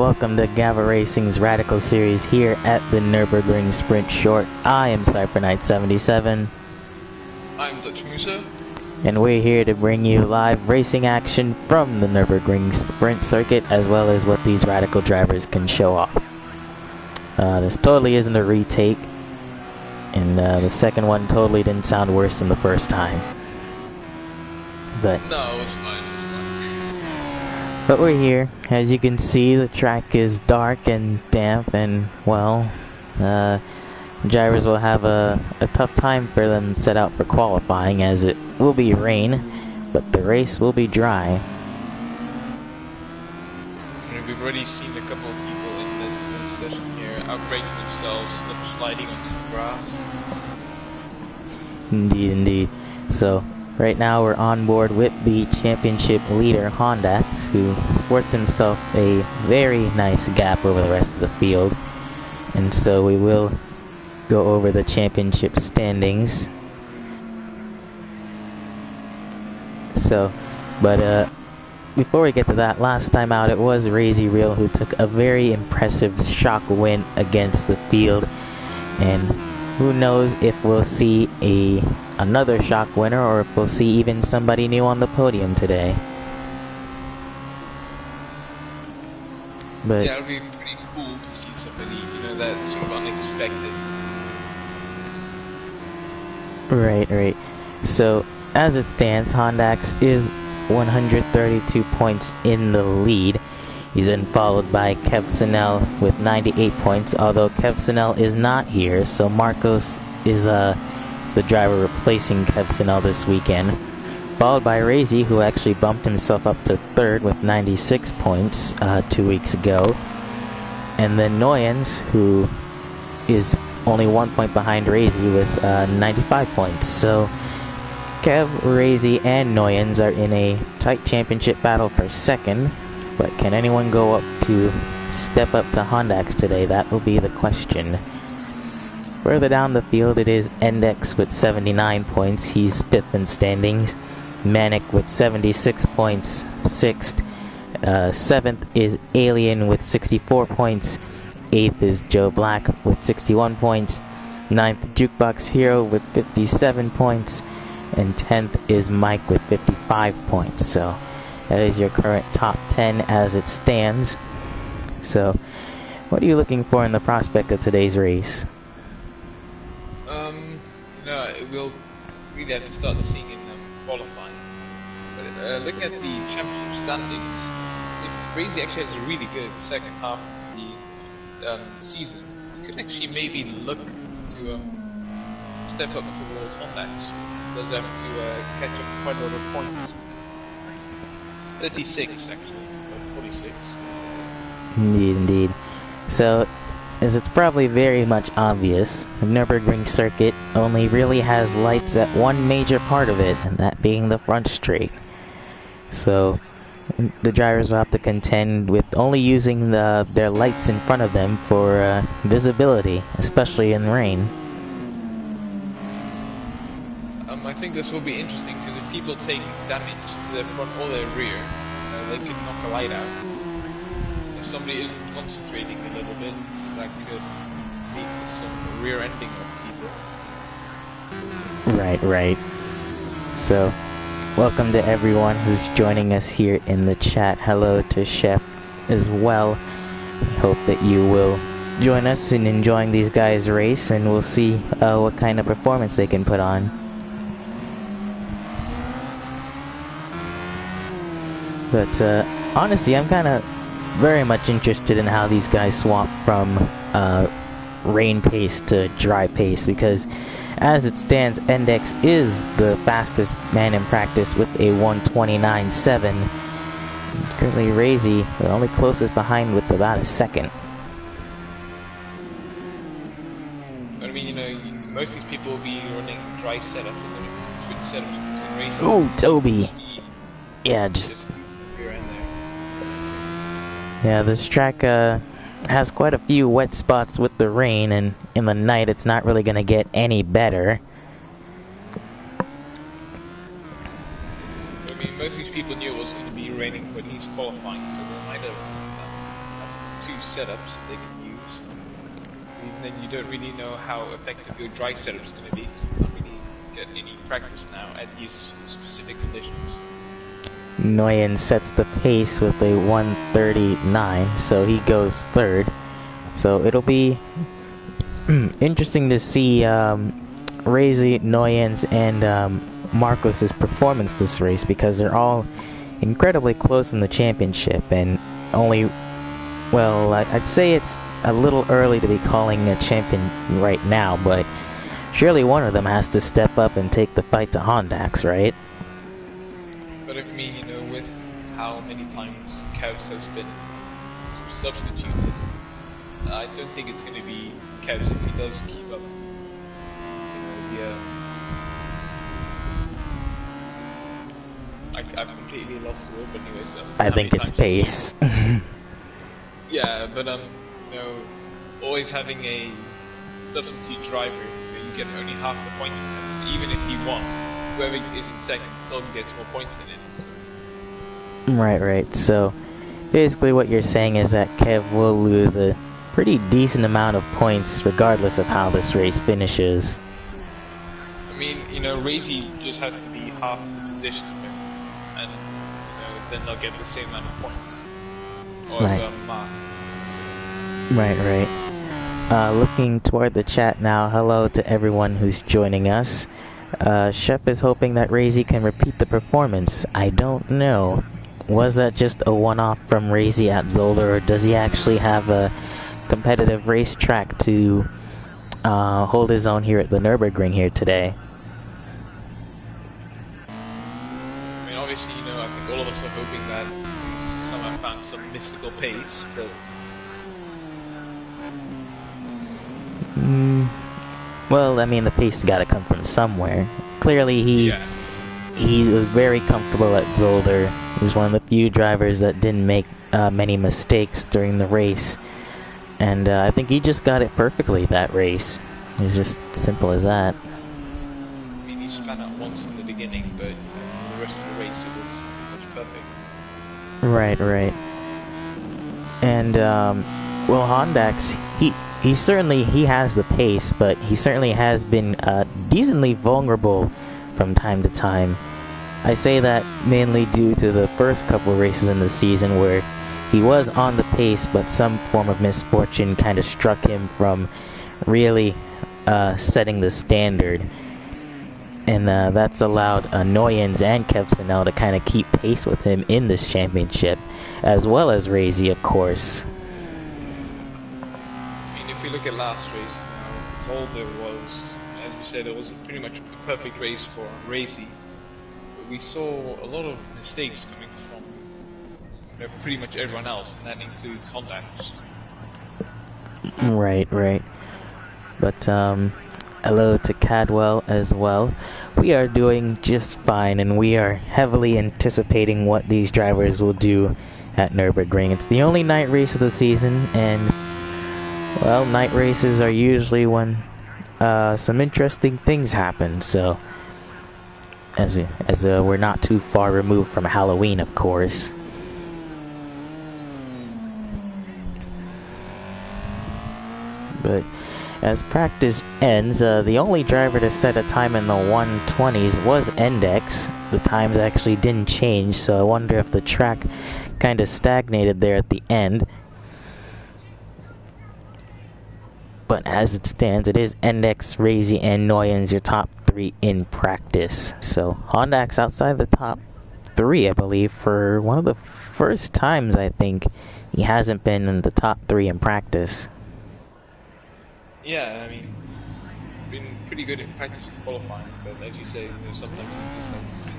Welcome to Gavra Racing's Radical Series here at the Nurburgring Sprint Short. I am Cypher77. I'm Dutch Musa. And we're here to bring you live racing action from the Nurburgring Sprint Circuit, as well as what these Radical drivers can show off. This totally isn't a retake, and the second one totally didn't sound worse than the first time. But no, it was fine. But we're here. As you can see, the track is dark and damp, and well, drivers will have a tough time for them set out for qualifying, as it will be rain, but the race will be dry. And we've already seen a couple of people in this session here outbreaking themselves, sliding onto the grass. Indeed, indeed. So right now we're on board with the championship leader Hondax, who sports himself a very nice gap over the rest of the field. And so we will go over the championship standings. So, but before we get to that, last time out it was Razy Real who took a very impressive shock win against the field. And who knows if we'll see another shock winner, or if we'll see even somebody new on the podium today. But yeah, it'll be pretty cool to see somebody, that's sort of unexpected. Right. So, as it stands, Hondax is 132 points in the lead. He's then followed by Kev Sinel with 98 points, although Kev Sinel is not here, so Marcos is the driver replacing Kev Sinel this weekend. Followed by Razy, who actually bumped himself up to third with 96 points 2 weeks ago. And then Noyens, who is only 1 point behind Razy with 95 points. So Kev, Razy, and Noyens are in a tight championship battle for second. But can anyone step up to Hondax today? That will be the question. Further down the field, it is Endex with 79 points. He's fifth in standings. Manic with 76 points, sixth. Seventh is Alien with 64 points. Eighth is Joe Black with 61 points. Ninth, Jukebox Hero with 57 points. And 10th is Mike with 55 points. So that is your current top 10 as it stands. So what are you looking for in the prospect of today's race? We'll really have to start seeing in qualifying. But looking at the championship standings, if Razy actually has a really good second half of the season, you could actually maybe look to step up towards Hondax. Does have to catch up quite a lot of points. 36 actually, or 46. Indeed. So, as it's probably very much obvious, the Nurburgring circuit only really has lights at one major part of it, and that being the front straight. So, the drivers will have to contend with only using their lights in front of them for visibility, especially in rain. I think this will be interesting, because if people take damage to their front or their rear, they could knock a light out. If somebody isn't concentrating a little bit, that could lead to some rear ending of people. Right. So, welcome to everyone who's joining us here in the chat. Hello to Chef as well. I hope that you will join us in enjoying these guys' race, and we'll see what kind of performance they can put on. But honestly, I'm kind of very much interested in how these guys swap from rain pace to dry pace, because as it stands, Endex is the fastest man in practice with a 1:29.7. Currently Razy, the only closest behind with about a second. But I mean, most of these people will be running dry setups, and then if you switch setups between races. Oh, Toby! Yeah, just yeah, this track has quite a few wet spots with the rain, and in the night it's not really going to get any better. I mean, most of these people knew it was going to be raining for at least qualifying, so they might have two setups they can use. Even then, you don't really know how effective your dry setup is going to be. You can't really get any practice now at these specific conditions. Nguyen sets the pace with a 1:39, so he goes third. So it'll be interesting to see Rezi, Nguyen's, and Marcos's performance this race, because they're all incredibly close in the championship, and only, well, I'd say it's a little early to be calling a champion right now, but surely one of them has to step up and take the fight to Hondax, right? But I mean, you know, with how many times Kevs has been substituted, I don't think it's going to be Kevs if he does keep up, you know, I've completely lost the word, but anyways, I think it's pace. Yeah, but you know, always having a substitute driver, you know, you get only half the point instead. So even if he won, whoever is in second still gets more points than him. So. Right. So basically, what you're saying is that Kev will lose a pretty decent amount of points, regardless of how this race finishes. I mean, you know, Rezi just has to be half the position of him, and you know, then they'll get the same amount of points. Or right. Right. Looking toward the chat now, hello to everyone who's joining us. Chef is hoping that Rezi can repeat the performance. I don't know. Was that just a one-off from Rezi at Zolder, or does he actually have a competitive racetrack to hold his own here at the Nurburgring here today? I mean, obviously, you know, I think all of us are hoping that we somehow found some mystical pace, but... Well, I mean, the pace has got to come from somewhere. Clearly, he was very comfortable at Zolder. He was one of the few drivers that didn't make many mistakes during the race. And I think he just got it perfectly, that race. It's just simple as that. I mean, he spun out once in the beginning, but for the rest of the race, it was pretty much perfect. Right. And, well, Hondax, he certainly has the pace, but he certainly has been decently vulnerable from time to time. I say that mainly due to the first couple races in the season where he was on the pace, but some form of misfortune kind of struck him from really setting the standard. And that's allowed Nguyen's and Kevsinel to kind of keep pace with him in this championship, as well as Rezi, of course. If we look at last race, you know, Zolder was, as we said, it was pretty much a perfect race for Rezi. But we saw a lot of mistakes coming from, you know, pretty much everyone else, and that includes Hondax. Right. But hello to Cadwell as well. We are doing just fine, and we are heavily anticipating what these drivers will do at Nurburgring. It's the only night race of the season, and well, night races are usually when some interesting things happen. So, as we're not too far removed from Halloween, of course. But as practice ends, the only driver to set a time in the 1:20s was Endex. The times actually didn't change, so I wonder if the track kind of stagnated there at the end. But as it stands, it is Endex, Rezi, and Nguyen's your top three in practice. So Hondax outside the top three, I believe, for one of the first times, I think, he hasn't been in the top three in practice. Yeah, I mean, been pretty good in practice and qualifying, but as you say, you know, sometimes he just has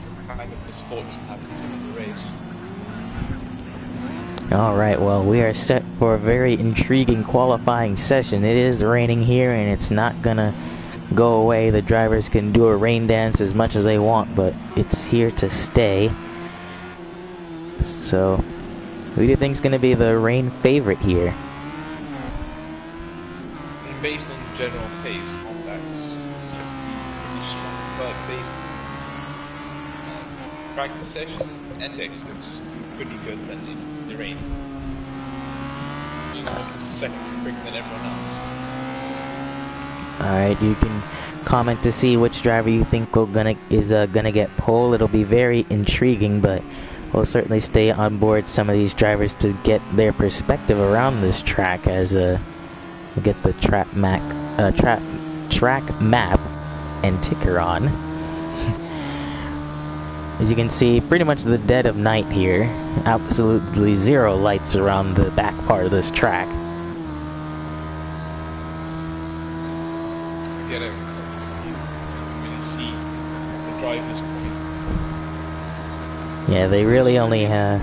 some kind of misfortune happen to him in the race. Alright, well, we are set for a very intriguing qualifying session. It is raining here, and it's not gonna go away. The drivers can do a rain dance as much as they want, but it's here to stay. So, who do you think's gonna be the rain favorite here? Based on general pace, Hondax seems to be pretty strong, but based on practice session, Endex looks to be pretty good in the rain. almost a second quicker than everyone else. Alright, you can comment to see which driver you think is gonna get pole. It'll be very intriguing, but we'll certainly stay on board some of these drivers to get their perspective around this track as we'll get the track map and ticker on. As you can see, pretty much the dead of night here. Absolutely zero lights around the back part of this track. Get a really see the drivers coming. Yeah, they really only have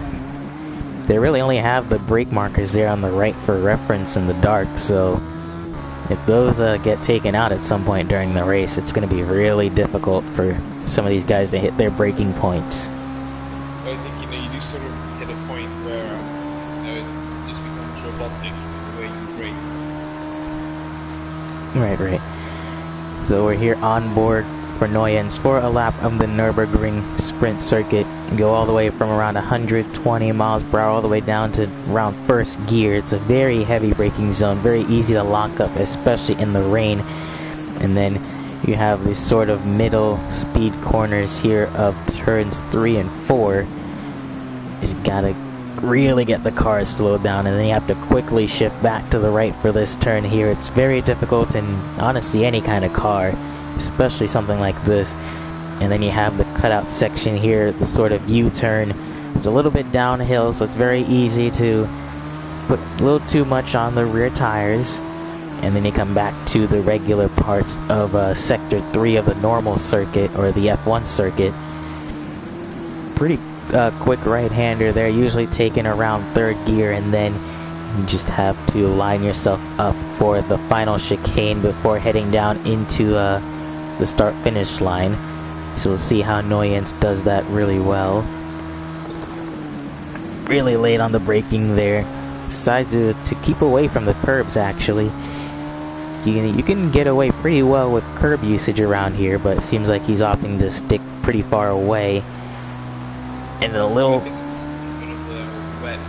the brake markers there on the right for reference in the dark, so if those get taken out at some point during the race, it's going to be really difficult for some of these guys to hit their braking points. But I think, you do sort of hit a point where, it just becomes robotic the way you brake. Right. So we're here on board for Noyens for a lap of the Nurburgring sprint circuit. Go all the way from around 120 miles per hour all the way down to around first gear. It's a very heavy braking zone, very easy to lock up, especially in the rain. And then you have these sort of middle speed corners here of turns 3 and 4. You just gotta really get the car slowed down, and then you have to quickly shift back to the right for this turn here. It's very difficult in honestly any kind of car, especially something like this. And then you have the cutout section here, the sort of U-turn. It's a little bit downhill, so it's very easy to put a little too much on the rear tires. And then you come back to the regular parts of Sector 3 of the normal circuit, or the F1 circuit. Pretty quick right-hander there, usually taken around third gear, and then you just have to line yourself up for the final chicane before heading down into the start-finish line. So we'll see how Noyens does that really well. Really late on the braking there. Decides to keep away from the curbs, actually. You can get away pretty well with curb usage around here, but it seems like he's opting to stick pretty far away. And a little... I think it's kind of wet,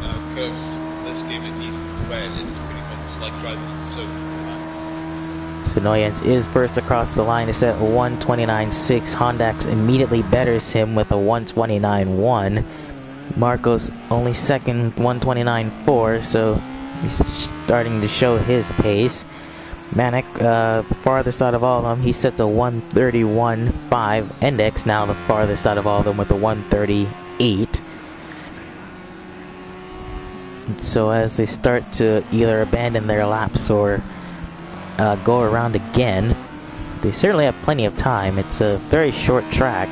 because curbs, this game at least, wet, it's pretty much like driving on soap. So Noyens is first across the line to set 1:29.6. Hondax immediately betters him with a 1:29.1. Marcos only second, 1:29.4, so he's starting to show his pace. Manic, the farthest out of all of them, he sets a 1:31.5. Index now the farthest out of all of them with a 1:38. So as they start to either abandon their laps or go around again, they certainly have plenty of time. It's a very short track.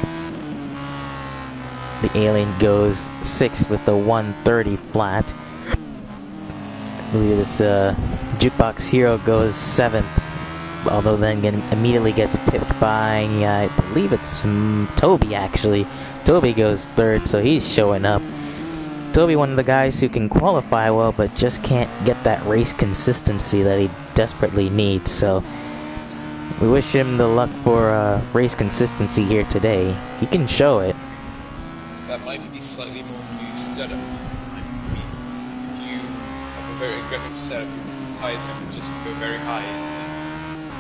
The Alien goes 6th with the 1:30 flat. I believe this Jukebox Hero goes 7th, although then immediately gets pipped by, I believe it's Toby actually. Toby goes 3rd, so he's showing up. Toby, one of the guys who can qualify well, but just can't get that race consistency that he desperately needs. So we wish him the luck for race consistency here today. He can show it. That might be slightly more to setup sometimes. I mean, if you have a very aggressive setup, your tire temperature just go very high, and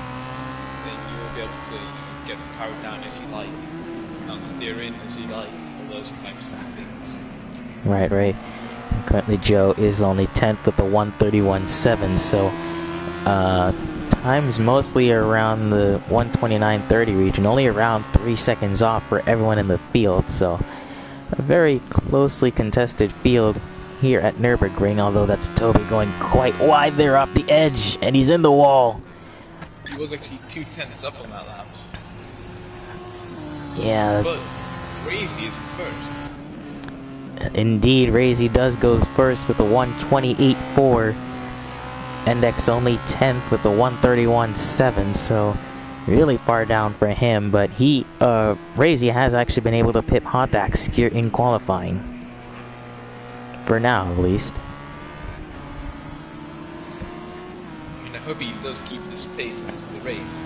then you will be able to get the power down as you like. You can't steer in as you like, all those types of things. Right. Currently Joe is only 10th with a 1:31.7, so time's mostly around the 1:29.30 region, only around 3 seconds off for everyone in the field, so a very closely contested field here at Nurburgring, although that's Toby going quite wide there off the edge, and he's in the wall. He was actually 2/10 up on that lap. Yeah. But Crazy is first. Indeed, Razy does go first with a 1:28.4. Index only 10th with a 1:31.7, so really far down for him. But Razy has actually been able to pip Hondax here in qualifying. For now, at least. I mean, I hope he does keep this pace into the race.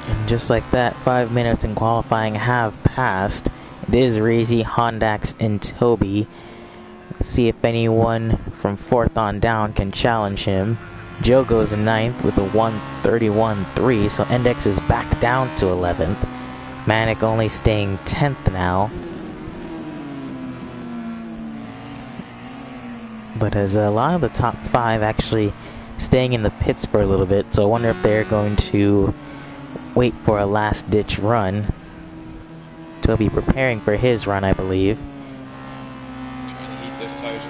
And just like that, 5 minutes in qualifying have passed. It is Razy, Hondax, and Toby. See if anyone from 4th on down can challenge him. Joe goes in 9th with a 1:31.3, so Index is back down to 11th. Manic only staying 10th now. But as a lot of the top 5 actually staying in the pits for a little bit, so I wonder if they're going to wait for a last-ditch run. Toby preparing for his run, I believe. Trying to heat those tires up.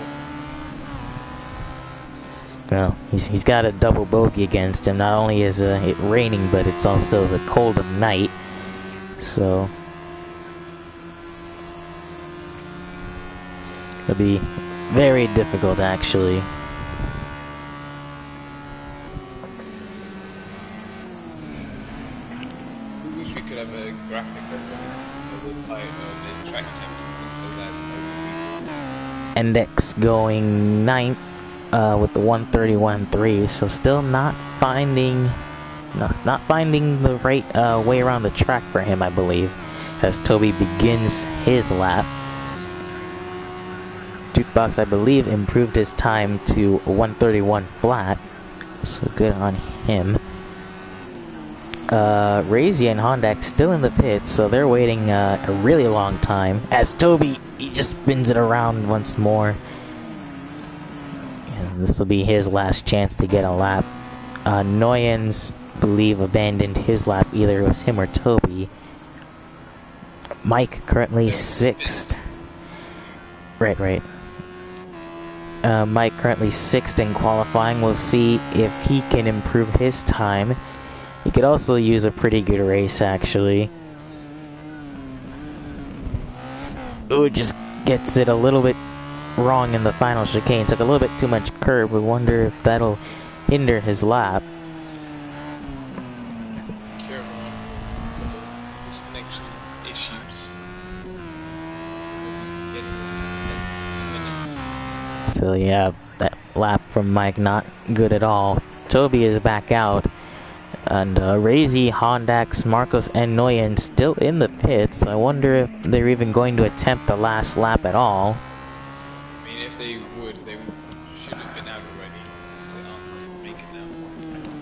Well, he's got a double bogey against him. Not only is it raining, but it's also the cold of night. So it'll be very difficult, actually. We wish we could have a graphic of the tire, the track temps and things like that. Index going 9th with the 1:31.3, so still not finding the right way around the track for him, I believe, as Toby begins his lap. Jukebox, I believe, improved his time to 1:31 flat, so good on him. Razia and Hondak still in the pits, so they're waiting a really long time, as Toby, he just spins it around once more. And this will be his last chance to get a lap. Noyens, believe, abandoned his lap, either it was him or Toby. Mike currently 6th. Right. Mike currently 6th in qualifying. We'll see if he can improve his time. He could also use a pretty good race, actually. Ooh, just gets it a little bit wrong in the final chicane. Took a little bit too much curb. We wonder if that'll hinder his lap. Careful, a couple disconnection issues. So yeah, that lap from Mike not good at all. Toby is back out. And Razy, Hondax, Marcos, and Noyen still in the pits. I wonder if they're even going to attempt the last lap at all. I mean, if they would, they should have been out already. If they aren't making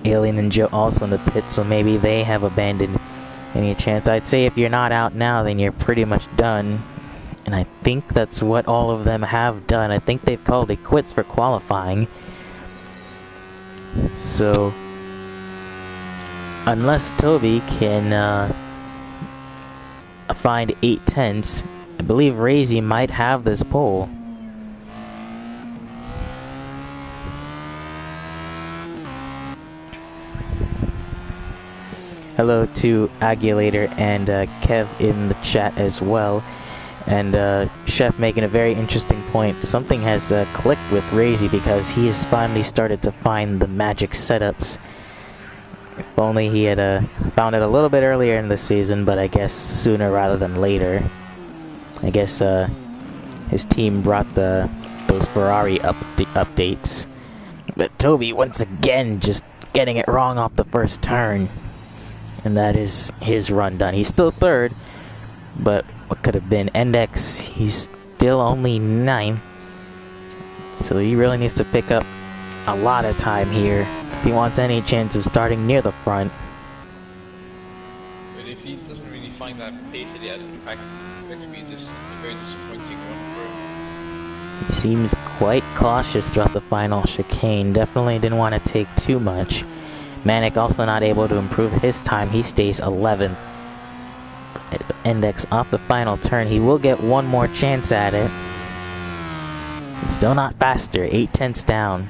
now. Alien and Joe also in the pits, so maybe they have abandoned any chance. I'd say if you're not out now, then you're pretty much done. And I think that's what all of them have done. I think they've called it quits for qualifying. So unless Toby can find 8/10, I believe Razy might have this pole. Hello to Agulator and Kev in the chat as well. And Chef making a very interesting point. Something has clicked with Razy because he has finally started to find the magic setups. If only he had found it a little bit earlier in the season, but I guess sooner rather than later. I guess his team brought those Ferrari updates. But Toby, once again, just getting it wrong off the first turn. And that is his run done. He's still 3rd, but what could have been Index, he's still only 9th. So he really needs to pick up a lot of time here if he wants any chance of starting near the front. But if he doesn't really find that pace that he had in practice, it's going to be a very disappointing one for him. He seems quite cautious throughout the final chicane. Definitely didn't want to take too much. Manic also not able to improve his time. He stays 11th. Index off the final turn. He will get one more chance at it. It's still not faster. 8/10 down.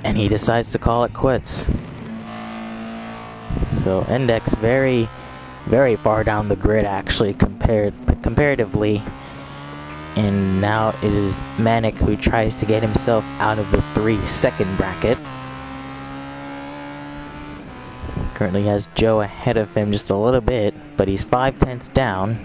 And he decides to call it quits. So Index very, very far down the grid actually comparatively. And now it is Manic who tries to get himself out of the 3-second bracket. Currently has Joe ahead of him just a little bit, but he's 5/10 down.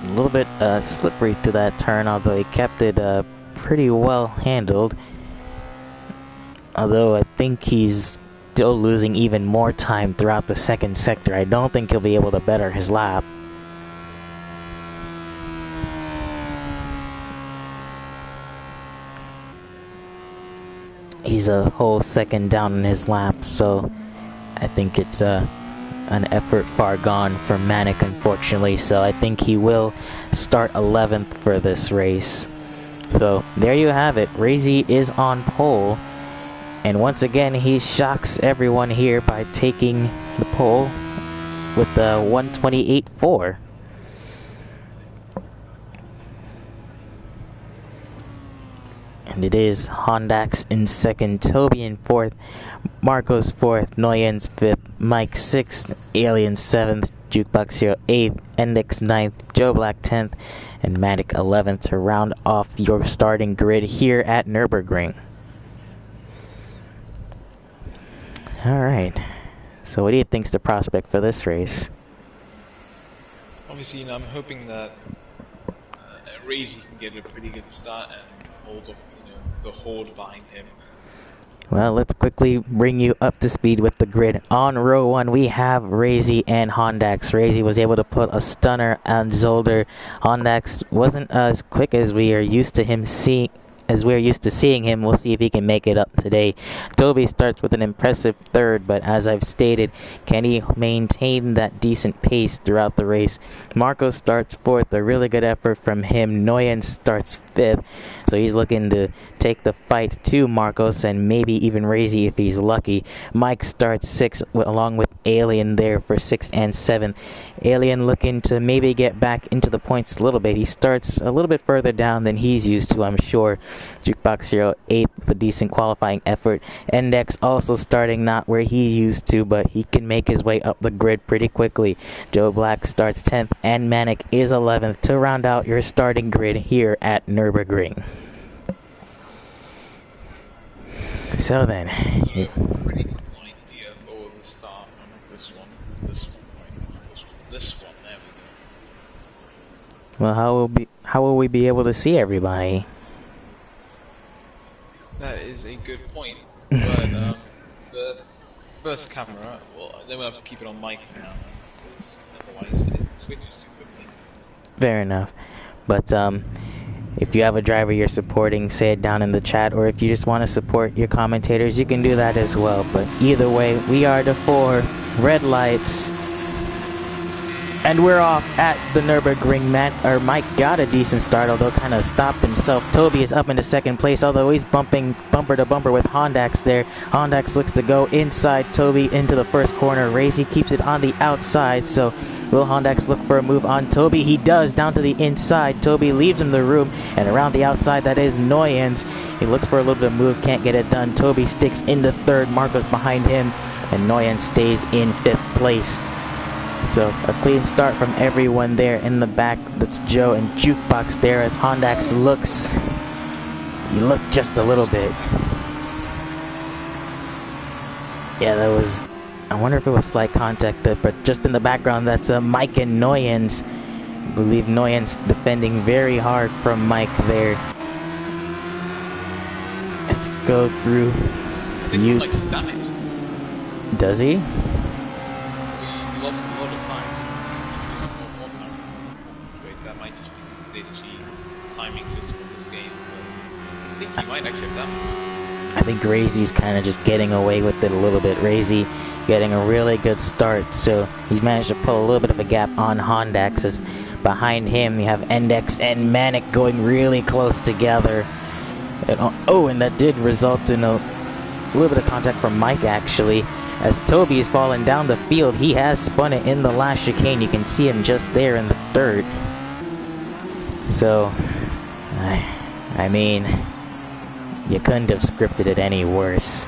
A little bit slippery to that turn, although he kept it pretty well handled. Although I think he's still losing even more time throughout the second sector. I don't think he'll be able to better his lap. He's a whole second down in his lap, so I think it's an effort far gone for Manic, unfortunately. So I think he will start 11th for this race. So there you have it. Razy is on pole, and once again he shocks everyone here by taking the pole with the 128.4. And it is Hondax in second, Toby in fourth, Marcos fourth, Noyens fifth, Mike sixth, Alien seventh, Jukebox Hero eighth, Endix ninth, Joe Black 10th, and Matic 11th to round off your starting grid here at Nurburgring. Alright, so what do you think's the prospect for this race? Obviously, I'm hoping that Razy can get a pretty good start and hold up, the horde behind him. Well, let's quickly bring you up to speed with the grid. On row 1, we have Razy and Hondax. Razy was able to put a stunner on Zolder. Hondax wasn't as quick as we are used to him seeing. As we're used to seeing him, we'll see if he can make it up today. Toby starts with an impressive third, but as I've stated, can he maintain that decent pace throughout the race? Marco starts fourth, a really good effort from him. Noyen starts fifth, so he's looking to take the fight to Marcos and maybe even Razy if he's lucky. Mike starts sixth, along with Alien there for sixth and seventh. Alien looking to maybe get back into the points a little bit. He starts a little bit further down than he's used to, I'm sure. Jukebox Hero 8th with a decent qualifying effort. Index also starting not where he used to, but he can make his way up the grid pretty quickly. Joe Black starts 10th, and Manic is 11th to round out your starting grid here at Nurburgring. So then, Pretty cool idea for the start on this one. There we go. Well, how will we be able to see everybody? That is a good point. But the first camera, well, then we'll have to keep it on mic for now, because otherwise it switches too quickly. Fair enough. But if you have a driver you're supporting, say it down in the chat, or if you just want to support your commentators, you can do that as well. But either way, we are the 4 red lights, and we're off at the Nurburgring. Mike got a decent start, although kind of stopped himself. Toby is up into second place, although he's bumping bumper to bumper with Hondax there. Hondax looks to go inside Toby into the first corner. Razy keeps it on the outside, so will Hondax look for a move on Toby? He does, down to the inside. Toby leaves him the room, and around the outside, that is Noyens. He looks for a little bit of move, can't get it done. Toby sticks into third, Marcos behind him, and Noyens stays in 5th place. So a clean start from everyone there in the back. That's Joe and Jukebox there as Hondax looks. He looked just a little bit. Yeah, that was... I wonder if it was slight contact there, but just in the background, that's Mike and Noyens. I believe Noyens defending very hard from Mike there. Let's go through. I think Mike's damaged. Does he? He lost a lot of time. He lost more time. Wait, that might just be the timing system of this game. But I think he might actually have damage. I think Razy's kind of just getting away with it a little bit. Razy getting a really good start, so he's managed to pull a little bit of a gap on Hondax. As behind him you have Endex and Manic going really close together. And that did result in a little bit of contact from Mike actually. As Toby is falling down the field, he has spun it in the last chicane. You can see him just there in the dirt. So, I mean, you couldn't have scripted it any worse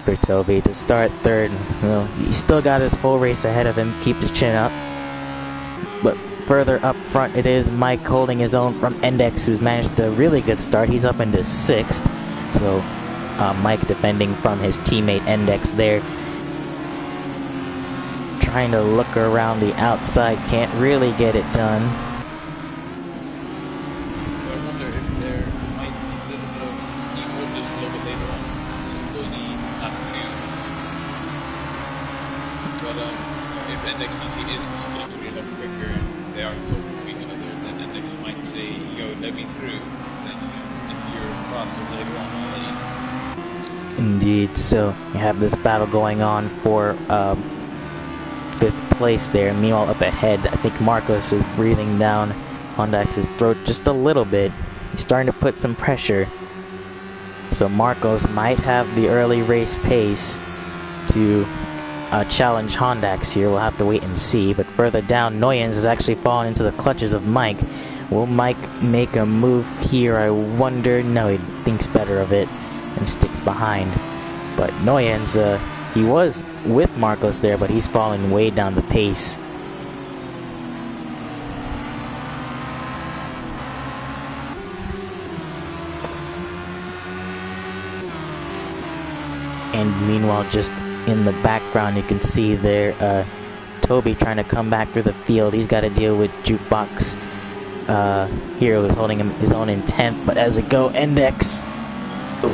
for Toby to start third. Well, he's still got his full race ahead of him, keep his chin up. But further up front, it is Mike holding his own from Index, who's managed a really good start. He's up into 6th. So, Mike defending from his teammate Index there. Trying to look around the outside, can't really get it done. I wonder if there might be a little bit of teamwork just a little bit later on. But if Index CC is just generally a lot quicker and they are talking to each other, then Index might say, "Yo, let me through." Then if you're faster later on, I'll let you through. Indeed. So you have this battle going on for 5th place there. Meanwhile, up ahead, I think Marcos is breathing down Hondax's throat just a little bit. He's starting to put some pressure. So Marcos might have the early race pace to challenge Hondax here. We'll have to wait and see. But further down, Noyens has actually fallen into the clutches of Mike. Will Mike make a move here? I wonder. No, he thinks better of it and sticks behind. But Noyens, he was with Marcos there, but he's fallen way down the pace. And meanwhile, just in the background, you can see there Toby trying to come back through the field. He's got to deal with Jukebox Hero, who's holding his own in 10th. But as we go, Index. Ooh.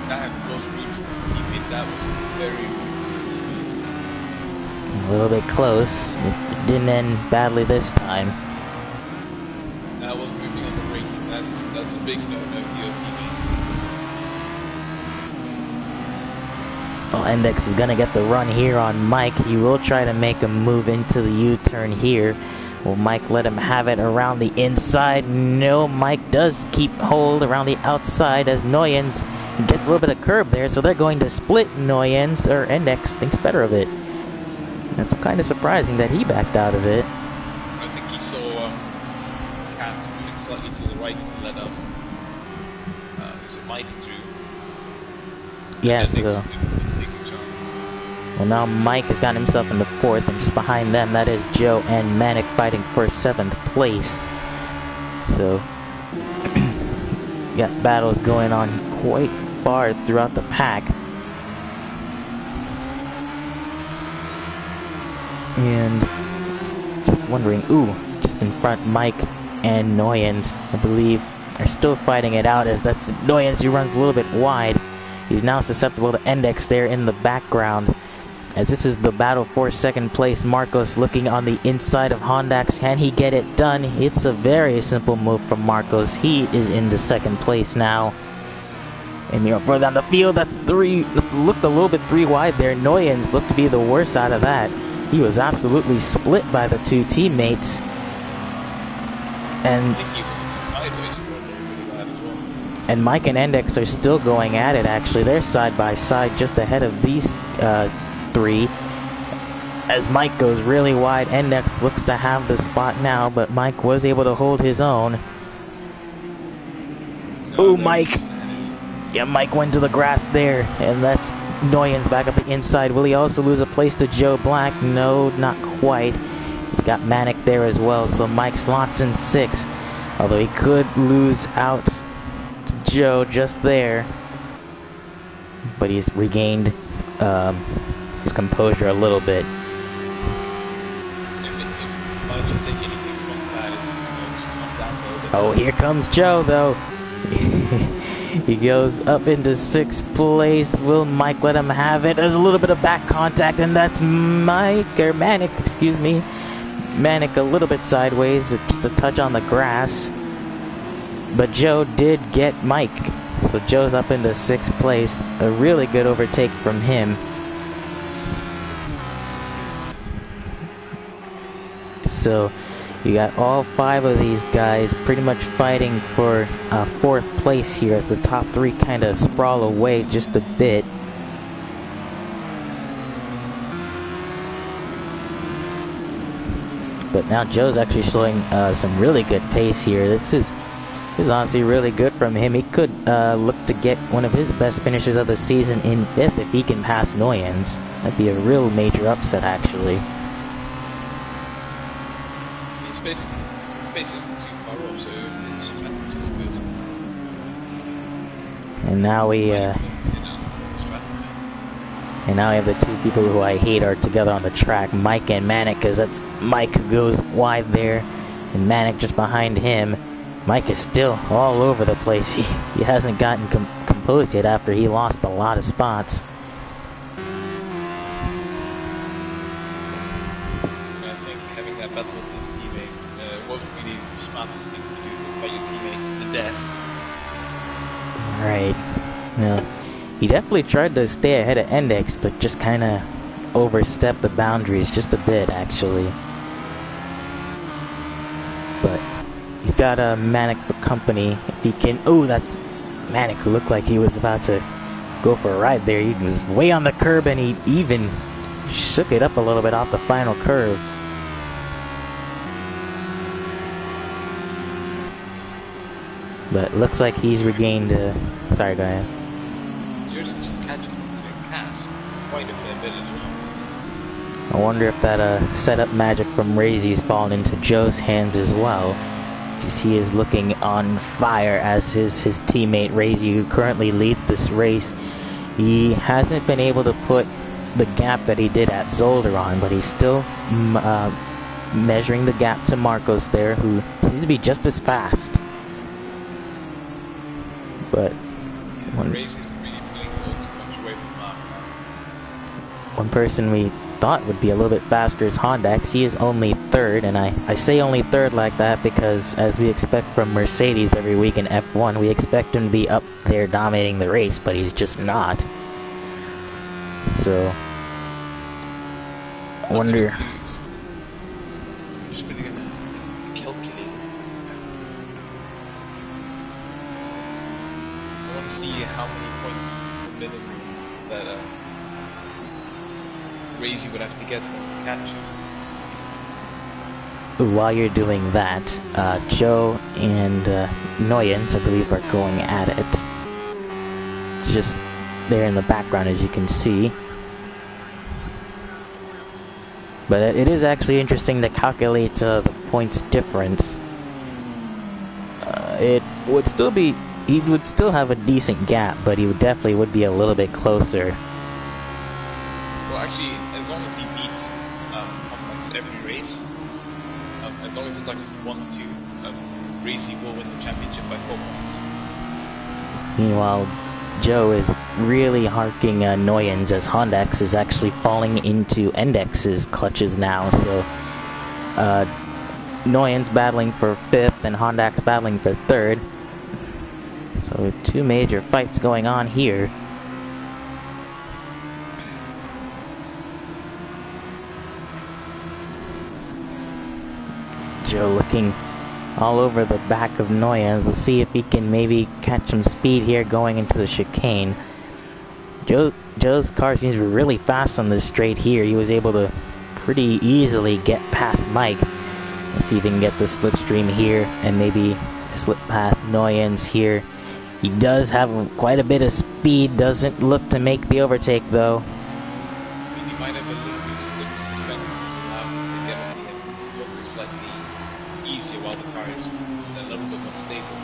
That was reached teammate. That was very A little bit close. It didn't end badly this time. That was moving on the braking. That's a big no-no to your teammate. Well, Index is going to get the run here on Mike. He will try to make a move into the U-turn here. Will Mike let him have it around the inside? No, Mike does keep hold around the outside as Noyens gets a little bit of curb there, so they're going to split. Noyens, or Index, thinks better of it. That's kind of surprising that he backed out of it. I think he saw Cats moving slightly to the right to let Mike through. Yeah, so... Well, now Mike has gotten himself into 4th, and just behind them, that is Joe and Manic fighting for 7th place. So, got battles going on quite far throughout the pack. And just wondering, just in front, Mike and Noyens, I believe, are still fighting it out, as that's Noyens who runs a little bit wide. He's now susceptible to Index there in the background. As this is the battle for 2nd place, Marcos looking on the inside of Hondax. Can he get it done? It's a very simple move from Marcos. He is into 2nd place now. And further down the field, that's 3. Looked a little bit 3 wide there. Noyens looked to be the worst out of that. He was absolutely split by the 2 teammates. And Mike and Index are still going at it, actually. They're side by side just ahead of these 3. As Mike goes really wide, Index looks to have the spot now, but Mike was able to hold his own. Ooh, Mike. Yeah, Mike went to the grass there, and that's Noyens back up the inside. Will he also lose a place to Joe Black? No, not quite. He's got Manic there as well, so Mike slots in 6. Although he could lose out to Joe just there. But he's regained his composure a little bit. Oh, here comes Joe, though. He goes up into 6th place. Will Mike let him have it? There's a little bit of back contact, and that's Manic, excuse me. Manic a little bit sideways, just a touch on the grass. But Joe did get Mike. So Joe's up into 6th place. A really good overtake from him. So you got all 5 of these guys pretty much fighting for 4th place here, as the top 3 kind of sprawl away just a bit. But now Joe's actually showing some really good pace here. This is honestly really good from him. He could look to get one of his best finishes of the season in 5th if he can pass Noyens. That'd be a real major upset, actually. His pace isn't too far off, so his strategy is good. And now we have the 2 people who I hate are together on the track, Mike and Manic, because that's Mike who goes wide there, and Manic just behind him. Mike is still all over the place. He hasn't gotten composed yet after he lost a lot of spots. death. Right. Well, he definitely tried to stay ahead of Index, but just kind of overstepped the boundaries just a bit, actually. But he's got a Manic for company. If he can... Oh, that's Manic, who looked like he was about to go for a ride there. He was way on the curb, and he even shook it up a little bit off the final curve. But looks like he's regained... Sorry, go ahead. Jersey's catching to Cass quite a bit as well. I wonder if that setup magic from Razy's fallen into Joe's hands as well. Because he is looking on fire as his teammate Razy, who currently leads this race. He hasn't been able to put the gap that he did at Zolderon, but he's still measuring the gap to Marcos there, who seems to be just as fast. But Razy's really pulling a little too much away from Mark. One person we thought would be a little bit faster is Hondax. He is only third, and I say only third like that because, as we expect from Mercedes every week in F1, we expect him to be up there dominating the race, but he's just not. So, I wonder... I'm just going to calculate. So I want to see how many points is the minimum that Razy would have to get them to catch him. While you're doing that, Joe and Noyens, I believe, are going at it. Just there in the background, as you can see. But it is actually interesting to calculate the points difference. It would still be... He would still have a decent gap, but he would be a little bit closer. Well, actually, as long as he beats almost every race, as long as it's like 1-2, Razy will win the championship by 4 points. Meanwhile, Joe is really harking Noyens, as Hondax is actually falling into Endex's clutches now. So Noyens battling for 5th and Hondax battling for 3rd. So two major fights going on here. Joe looking all over the back of Noyens. We'll see if he can maybe catch some speed here going into the chicane. Joe's car seems to be really fast on this straight here. He was able to pretty easily get past Mike. Let's see if he can get the slipstream here and maybe slip past Noyens here. He does have quite a bit of speed. Doesn't look to make the overtake though. I mean, he might have a little bit stiff suspension to get on the head. So it's slightly easier while the car is a little bit more stable.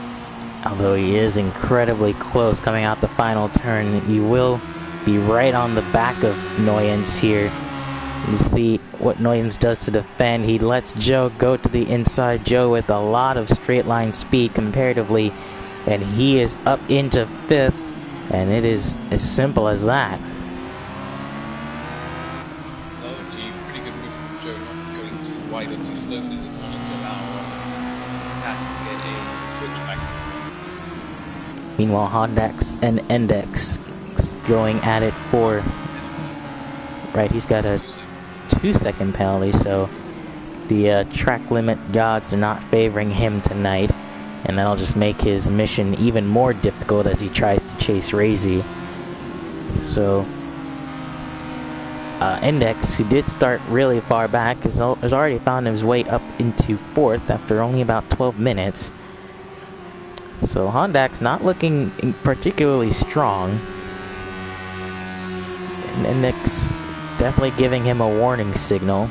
Although he is incredibly close coming out the final turn. He will be right on the back of Noyens here. You see what Noyens does to defend. He lets Joe go to the inside. Joe with a lot of straight line speed comparatively. And he is up into 5th. And it is as simple as that. Oh, gee, pretty good move from Joe, not going too wide or too slow through the corner to allow Pat to get a switch back. Meanwhile, Hondax and Index going at it for... Right, he's got a 2-second penalty, so the track limit gods are not favoring him tonight. And that'll just make his mission even more difficult as he tries to chase Razy. So, Index, who did start really far back, has already found his way up into 4th after only about 12 minutes. So Hondax not looking particularly strong. And Index definitely giving him a warning signal.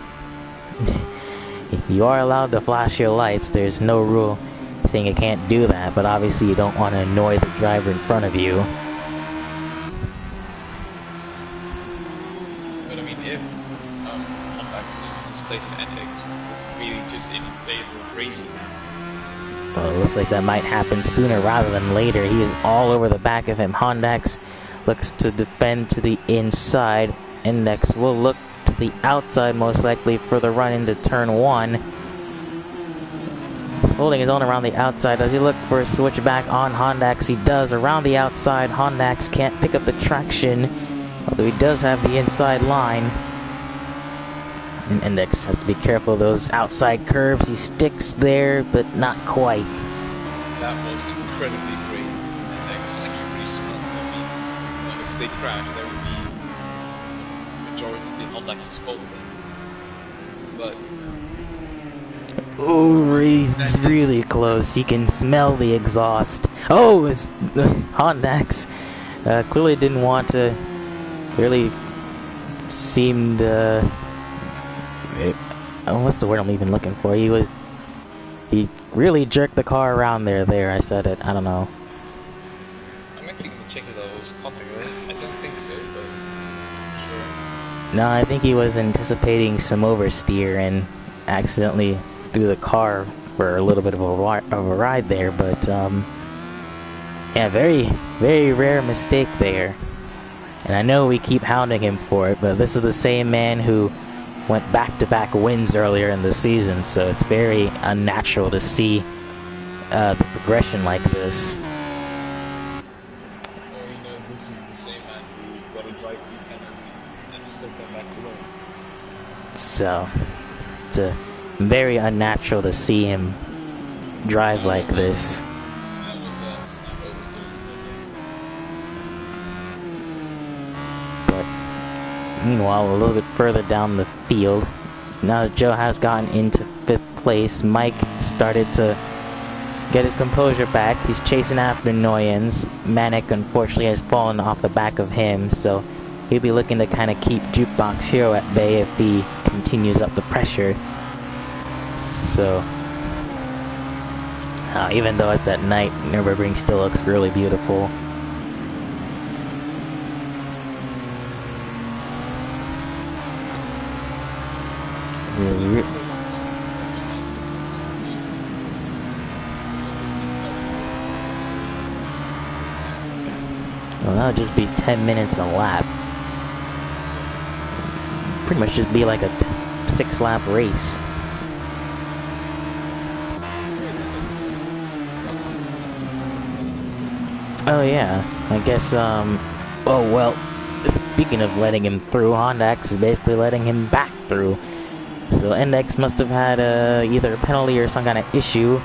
You are allowed to flash your lights. There's no rule saying you can't do that, but obviously you don't want to annoy the driver in front of you. But I mean, if Hondax loses his place to Index, it's really just in favor of Razy now. Well, it looks like that might happen sooner rather than later. He is all over the back of him. Hondax looks to defend to the inside. Index will look to the outside most likely for the run into turn 1. holding his own around the outside. Does he look for a switchback on Hondax? He does. Around the outside, Hondax can't pick up the traction, although he does have the inside line. And Index has to be careful of those outside curves. He sticks there, but not quite. That was incredibly brave. Index actually pretty smart. I mean, if they crash, that would be majority Hondax's fault then. But oh, he's really close. You can smell the exhaust. Oh, it's Hondax. Clearly didn't want to. Clearly seemed. What's the word I'm even looking for? He really jerked the car around there. There, I said it. I don't know. I'm actually gonna check if that was contact. I don't think so, but I'm sure. No, I think he was anticipating some oversteer and accidentally threw the car for a little bit of a ride there, but yeah, very, very rare mistake there. And I know we keep hounding him for it, but this is the same man who went back-to-back wins earlier in the season, so it's very unnatural to see the progression like this. Oh, you know, this is the same man who got a drive-through penalty and still came back to win. So, it's very unnatural to see him drive like this. But meanwhile, a little bit further down the field, now that Joe has gotten into 5th place, Mike started to get his composure back. He's chasing after Noyens. Manic, unfortunately, has fallen off the back of him, so he'll be looking to kind of keep Jukebox Hero at bay if he continues up the pressure. So, even though it's at night, Nurburgring still looks really beautiful. Well, that'll just be 10 minutes a lap. Pretty much just be like a 6-lap race. Oh yeah, I guess, oh well, speaking of letting him through, Hondax is basically letting him back through. So Index must have had either a penalty or some kind of issue,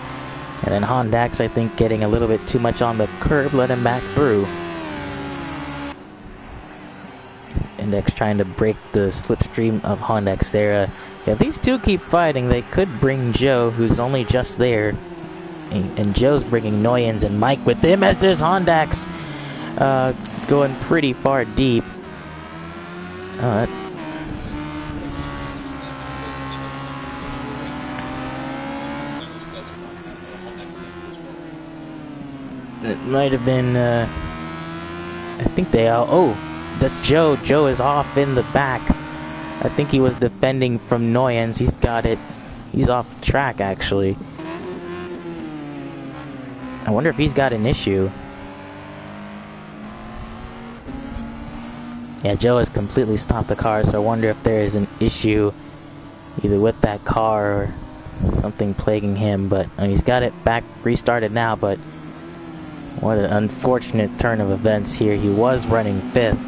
and then Hondax, I think, getting a little bit too much on the curb, let him back through. Index trying to break the slipstream of Hondax there. Yeah, these two keep fighting. They could bring Joe, who's only just there. And Joe's bringing Noyens and Mike with him as there's Hondax going pretty far deep. It might have been, I think they all, oh, that's Joe. Joe is off in the back. I think he was defending from Noyens. He's got it. He's off track, actually. I wonder if he's got an issue. Yeah, Joe has completely stopped the car, so I wonder if there is an issue either with that car or something plaguing him. But he's got it back restarted now, but what an unfortunate turn of events here. He was running 5th.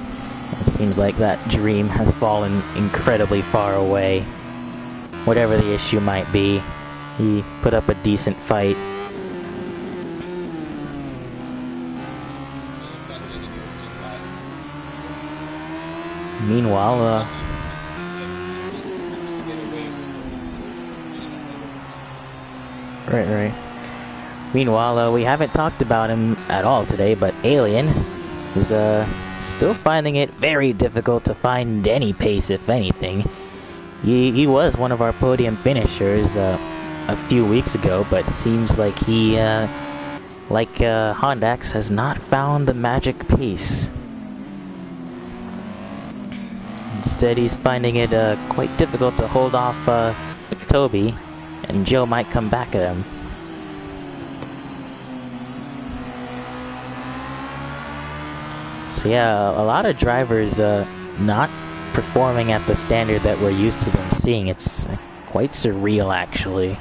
It seems like that dream has fallen incredibly far away. Whatever the issue might be, he put up a decent fight. Meanwhile, right. Meanwhile, we haven't talked about him at all today, but Alien is still finding it very difficult to find any pace, if anything. He was one of our podium finishers a few weeks ago, but it seems like he, like Hondax, has not found the magic pace. Instead, he's finding it quite difficult to hold off Toby, and Joe might come back at him. So yeah, a lot of drivers not performing at the standard that we're used to them seeing. It's quite surreal, actually.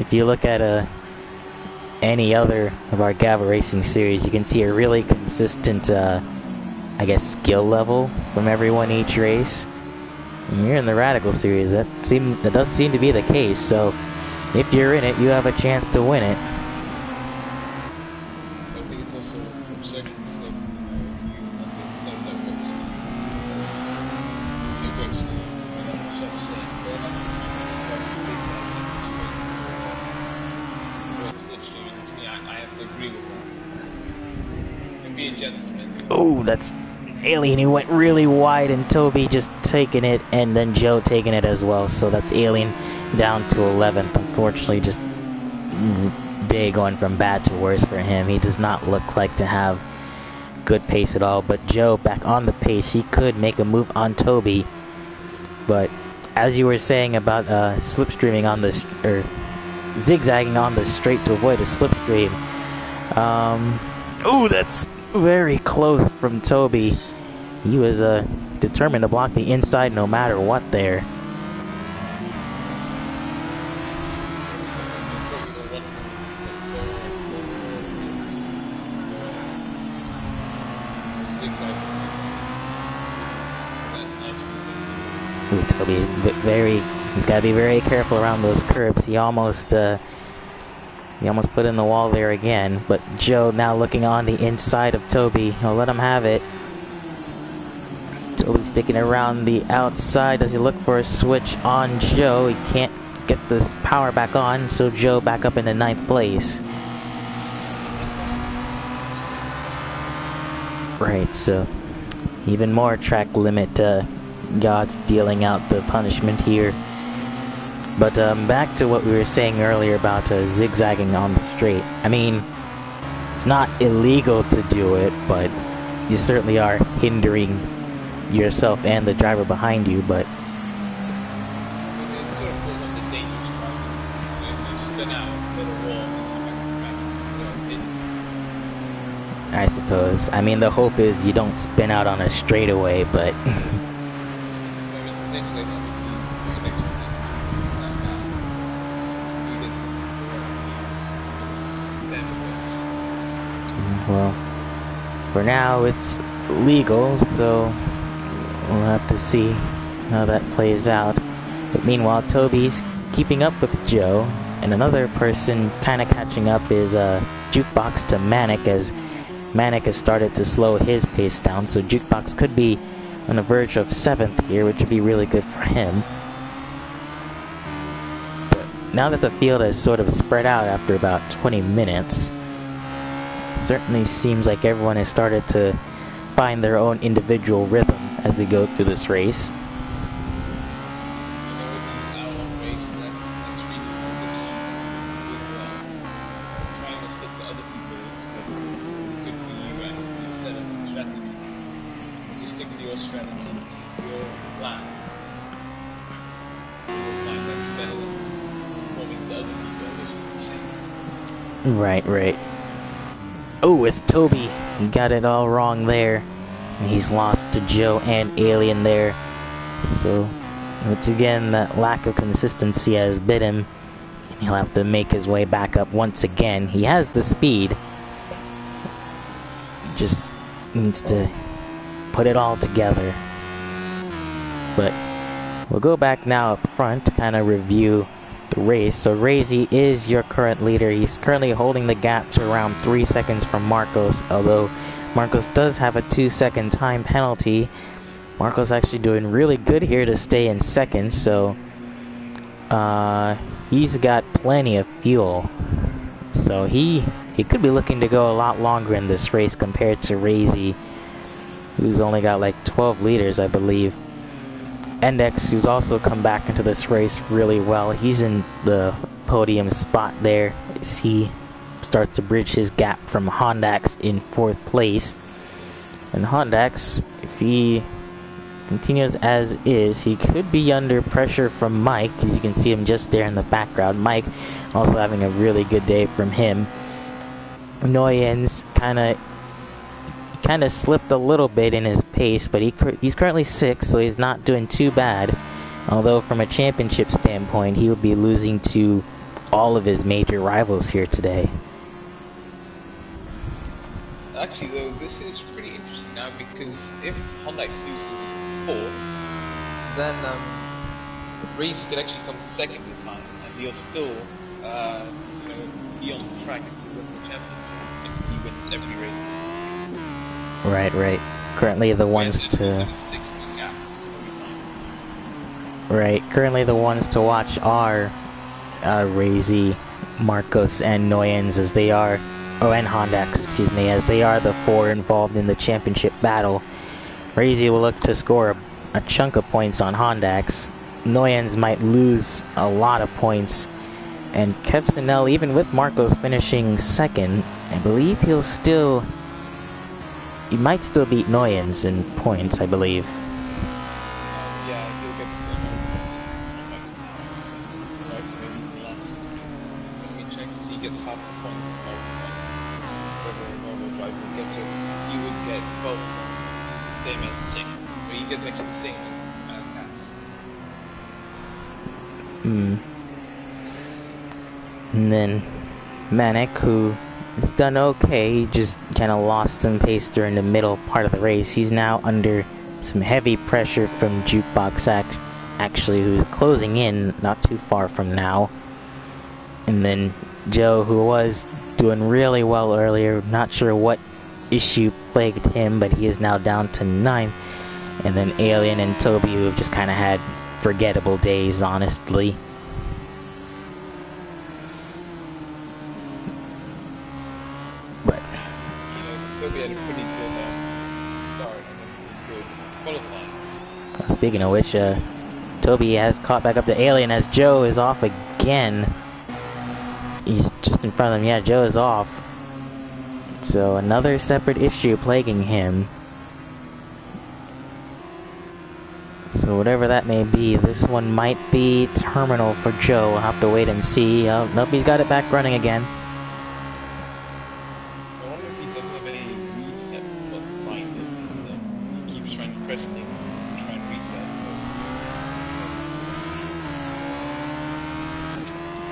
if you look at any other of our Gavra Racing series, you can see a really consistent, I guess, skill level from everyone each race. And you're in the Radical series, that does seem to be the case, so if you're in it, you have a chance to win it. I think it's also from circuit to circuit, if you have the same that works, it works for self-same, but I'm not specific slipstream, to me, I have to agree with that. And be a gentleman. Oh, that's Alien who went really wide, and Toby just taking it, and then Joe taking it as well. So that's Alien down to 11th. Unfortunately, just day going from bad to worse for him. He does not look like to have good pace at all. But Joe back on the pace. He could make a move on Toby. But as you were saying about slipstreaming on this, or zigzagging on the straight to avoid a slipstream. Oh, that's very close from Toby. He was determined to block the inside no matter what there. Ooh, Toby, he's got to be very careful around those curbs. He almost put in the wall there again, but Joe now looking on the inside of Toby. He'll let him have it. Toby sticking around the outside. Does he look for a switch on Joe? He can't get this power back on, so Joe back up into 9th place. Right, so even more track limit gods dealing out the punishment here. But back to what we were saying earlier about zigzagging on the straight. I mean, it's not illegal to do it, but you certainly are hindering yourself and the driver behind you. But it sort of falls on the dangerous driving. If you spin out, hit a wall, and hits you. I suppose. I mean, the hope is you don't spin out on a straightaway, but Zigzag, obviously, very next to well, for now it's legal, so we'll have to see how that plays out. But meanwhile, Toby's keeping up with Joe, and another person kind of catching up is Jukebox to Manic, as Manic has started to slow his pace down, so Jukebox could be on the verge of 7th here, which would be really good for him. But now that the field has sort of spread out after about 20 minutes, it certainly seems like everyone has started to find their own individual rhythm as we go through this race. Right. Oh, it's Toby. He got it all wrong there. And he's lost to Joe and Alien there. So, once again, that lack of consistency has bit him. He'll have to make his way back up once again. He has the speed. He just needs to put it all together. But we'll go back now up front to kind of review the race. So Razy is your current leader. He's currently holding the gap to around 3 seconds from Marcos, although Marcos does have a 2-second time penalty. Marcos actually doing really good here to stay in second, so he's got plenty of fuel. So he could be looking to go a lot longer in this race compared to Razy, who's only got like 12 liters, I believe. Endex, who's also come back into this race really well. He's in the podium spot there as he starts to bridge his gap from Hondax in 4th place. And Hondax, if he continues as is, he could be under pressure from Mike, as you can see him just there in the background. Mike also having a really good day from him. Noyens kind of slipped a little bit in his pace, but he's currently 6th, so he's not doing too bad. Although from a championship standpoint, he would be losing to all of his major rivals here today. Actually, though, this is pretty interesting now because if Honda loses fourth, then Racing could actually come second the time, and he'll still, be on track to win the championship if he wins every race. Right. Currently the ones to... Right, currently the ones to watch are Razy, Marcos, and Noyens as they are, and Hondax, excuse me, as they are the four involved in the championship battle. Razy will look to score a chunk of points on Hondax. Noyens might lose a lot of points, and Kevsinel, even with Marcos finishing second, I believe he might still beat Noyens in points, I believe. Yeah, he'll get the same points as Hondax now, so maybe even less. Let me check if he gets half the points of whatever a normal driver gets, so he would get 12 points, which is the same as 6th, so he gets actually the same as Cass. And then Manek, who has done okay, he just kind of lost some pace during the middle part of the race. He's now under some heavy pressure from Jukebox actually, who's closing in not too far from now. And then Joe, who was doing really well earlier, not sure what issue plagued him, but he is now down to 9th. And then Alien and Toby, who have just kind of had forgettable days, honestly. But Toby had a pretty good start and a pretty good qualifying. Speaking of which, Toby has caught back up to Alien as Joe is off again. He's just in front of him. Yeah, Joe is off. So another separate issue plaguing him. So whatever that may be, this one might be terminal for Joe. We'll have to wait and see. Nope, he's got it back running again. I wonder if he doesn't have any reset button minded, and he keeps trying to press things to try and reset.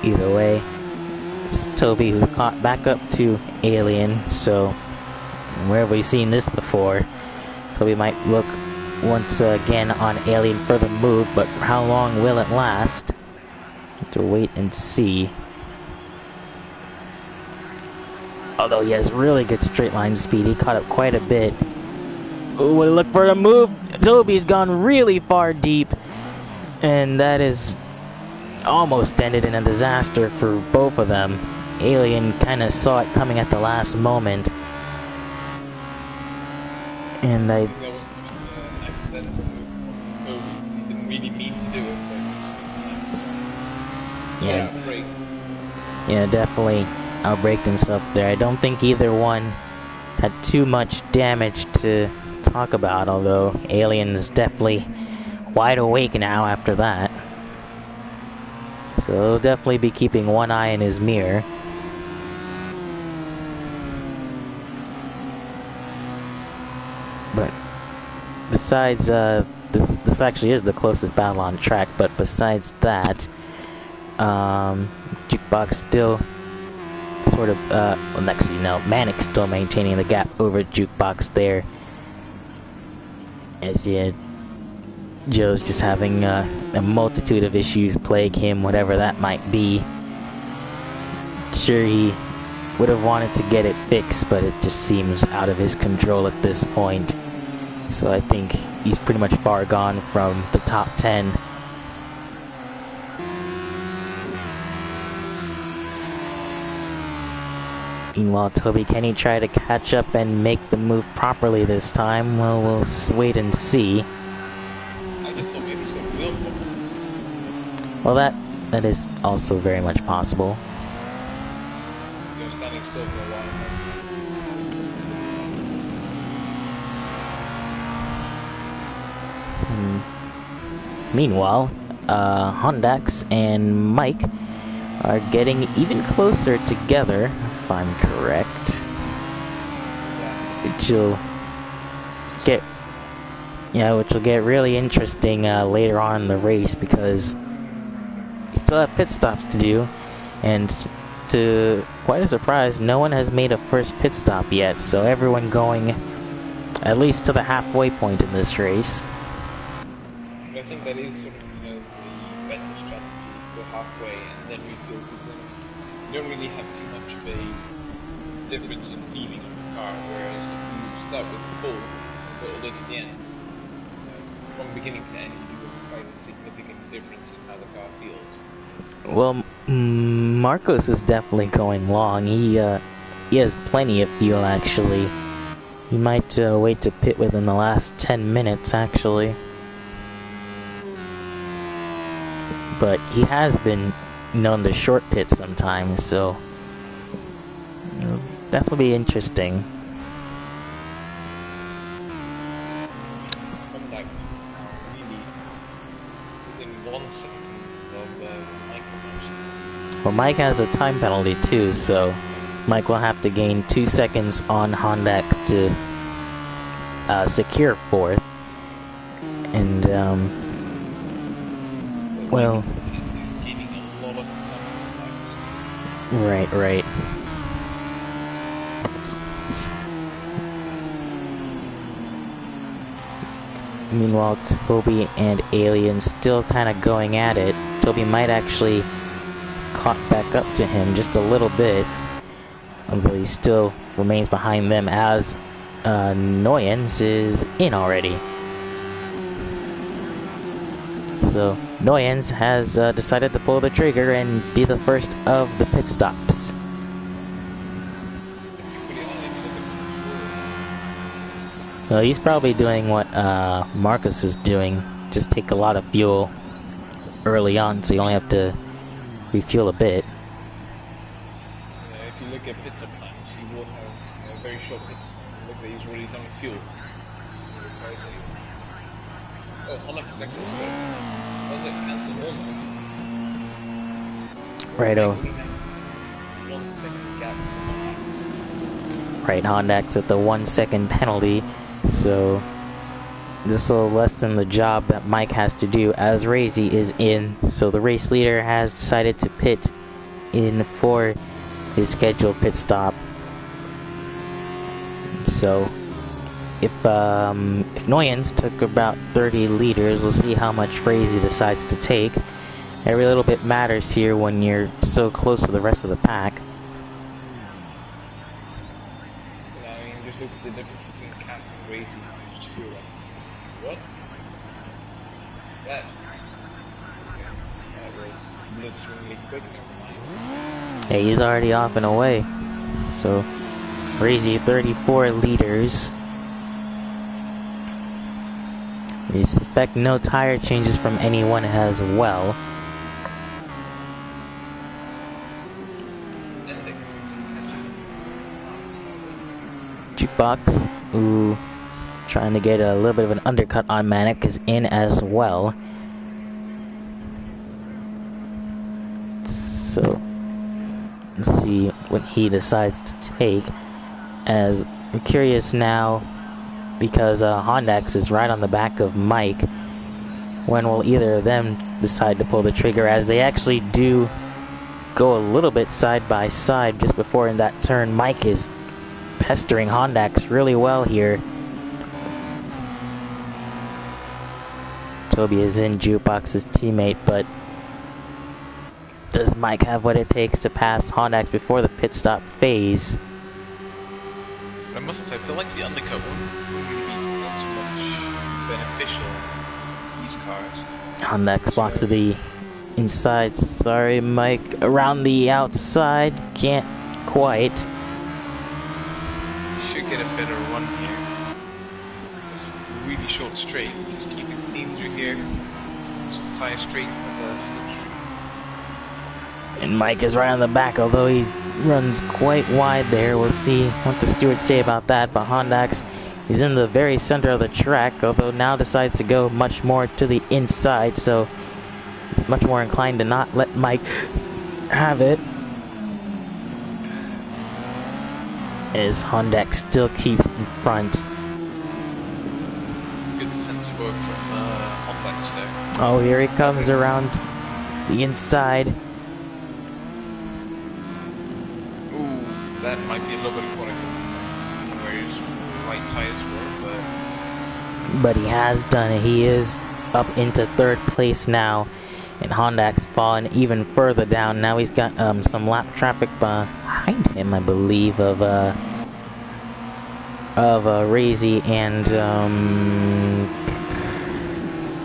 Either way, it's Toby who's caught back up to Alien, so where have we seen this before? Toby might look once again on Alien for the move, but how long will it last? Have to wait and see. Although he has really good straight line speed, he caught up quite a bit. Oh, we look for the move. Toby's gone really far deep, and that is almost ended in a disaster for both of them. Alien kind of saw it coming at the last moment, and I accidental move from Toby. He didn't really mean to do it, but break. Yeah, definitely outbraked himself there. I don't think either one had too much damage to talk about, although Alien's definitely wide awake now after that. So he'll definitely be keeping one eye in his mirror. But besides, this actually is the closest battle on track, but besides that, Jukebox still sort of, Manic's still maintaining the gap over Jukebox there. As Joe's just having a multitude of issues plague him, whatever that might be. Sure, he would have wanted to get it fixed, but it just seems out of his control at this point. So I think he's pretty much far gone from the top 10. Meanwhile, Toby, can he try to catch up and make the move properly this time? Well, we'll wait and see. I just thought maybe some wheel problems. Well, that is also very much possible. They're standing still for a while. Meanwhile, Hondax and Mike are getting even closer together, if I'm correct. Which will get really interesting later on in the race, because you still have pit stops to do. And to quite a surprise, no one has made a first pit stop yet, so everyone going at least to the halfway point in this race. I think that is sort of, the better strategy, to go halfway and then refuel, because then you don't really have too much of a difference in feeling of the car, whereas if you start with full and go all the way to the end, from beginning to end, you will quite a significant difference in how the car feels. Well, Marcos is definitely going long. He has plenty of fuel, actually. He might wait to pit within the last 10 minutes, actually. But he has been known to short pit sometimes, so it'll definitely be interesting. Honda is now really within 1 second of Mike almost. Well, Mike has a time penalty too, so Mike will have to gain 2 seconds on Honda to secure 4th. And, well... Gaining a lot of time. Right. Meanwhile, Toby and Alien still kind of going at it. Toby might actually caught back up to him just a little bit, although he still remains behind them as Noyens is in already. So Noyens has decided to pull the trigger and be the first of the pit stops. Well, he's probably doing what Marcus is doing, just take a lot of fuel early on, so you only have to refuel a bit. If you look at pit stop times, he will have a very short pit stop. Look that he's already done fuel. Oh, Honda is actually slow. Was it cancelled almost? Righto. 1 second gap to Honda. Right, Honda's with the 1 second penalty, so this will lessen the job that Mike has to do as Razy is in. So the race leader has decided to pit in for his scheduled pit stop. So if Noyens took about 30 liters, we'll see how much Razy decides to take. Every little bit matters here when you're so close to the rest of the pack. Yeah, I mean, just look at the difference between Cass and Racy. You just feel like, what? That was blitzingly quick, never mind. Yeah, he's already off and away. So Razy 34 liters. We suspect no tire changes from anyone as well. Jukebox, who is trying to get a little bit of an undercut on Manic, is in as well. So let's see what he decides to take. As I'm curious now, because Hondex is right on the back of Mike, when will either of them decide to pull the trigger, as they actually do go a little bit side by side just before in that turn. Mike is pestering Hondex really well here. Toby is in Jukebox's teammate, but does Mike have what it takes to pass Hondex before the pit stop phase? I must say, I feel like the undercut wouldn't really be not so much beneficial in these cars. Hondex blocks to the inside. Sorry, Mike. Around the outside. Can't quite. Should get a better run here. It's really short straight. Just keep it clean through here. Just tie straight with the slipstream. And Mike is right on the back, although he runs quite wide there. We'll see what the stewards say about that. But Hondex is in the very center of the track, although now decides to go much more to the inside, so he's much more inclined to not let Mike have it. As Hondex still keeps in front. Good defensive work from Hondex there. Oh, here he comes around the inside. tires were, but he has done it. He is up into 3rd place now, and Hondak's fallen even further down. Now he's got some lap traffic behind him, I believe, of Razy and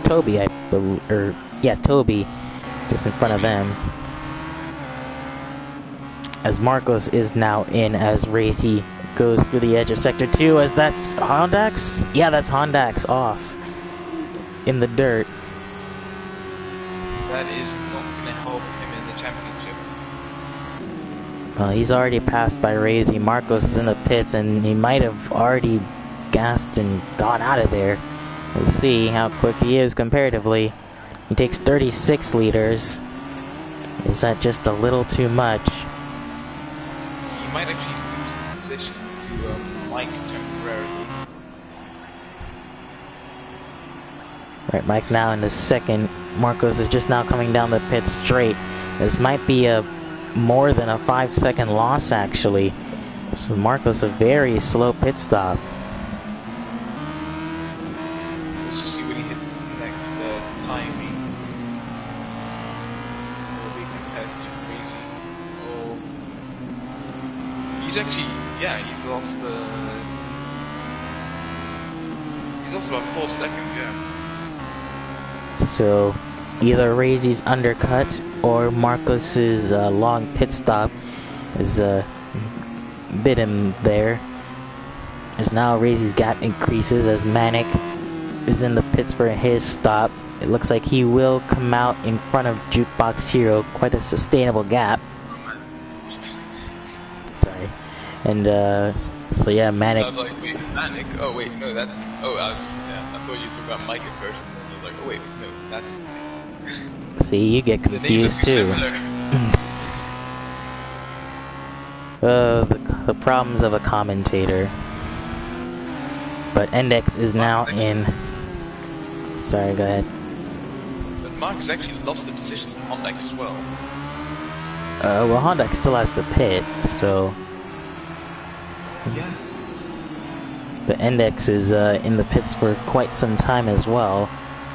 Toby, I believe, or yeah, Toby, just in front of them. As Marcos is now in, as Racy goes through the edge of Sector 2, as that's Hondax? Yeah, that's Hondax off in the dirt. that is not going to help him in the championship. Well, he's already passed by Razy. Marcos is in the pits, and he might have already gassed and gone out of there. We'll see how quick he is comparatively. He takes 36 liters. Is that just a little too much? He might actually lose the position to Mike temporarily. Right, Mike now in the second. Marcos is just now coming down the pit straight. This might be a more than a 5-second loss, actually. So Marcos a very slow pit stop. Let's just see what he hits next timing. Will be compared to Crazy. Oh, he's actually, yeah, he's lost about 4 seconds, yeah. So either Razy's undercut or Marcos's long pit stop is bit him there. As now Razy's gap increases as Manic is in the pits for his stop. It looks like he will come out in front of Jukebox Hero, quite a sustainable gap. Sorry. And so yeah, Manic. I was like, wait, Manic? Oh wait, no, that's, oh, I thought you were talking about Mike at first. I was like, oh wait, no, that's... See, you get confused too. The problems of a commentator. But Index is now in. Sorry, go ahead. But Mark has actually lost the position to Hondex as well. Well, Hondex still has to pit, so. Yeah. The Index is in the pits for quite some time as well.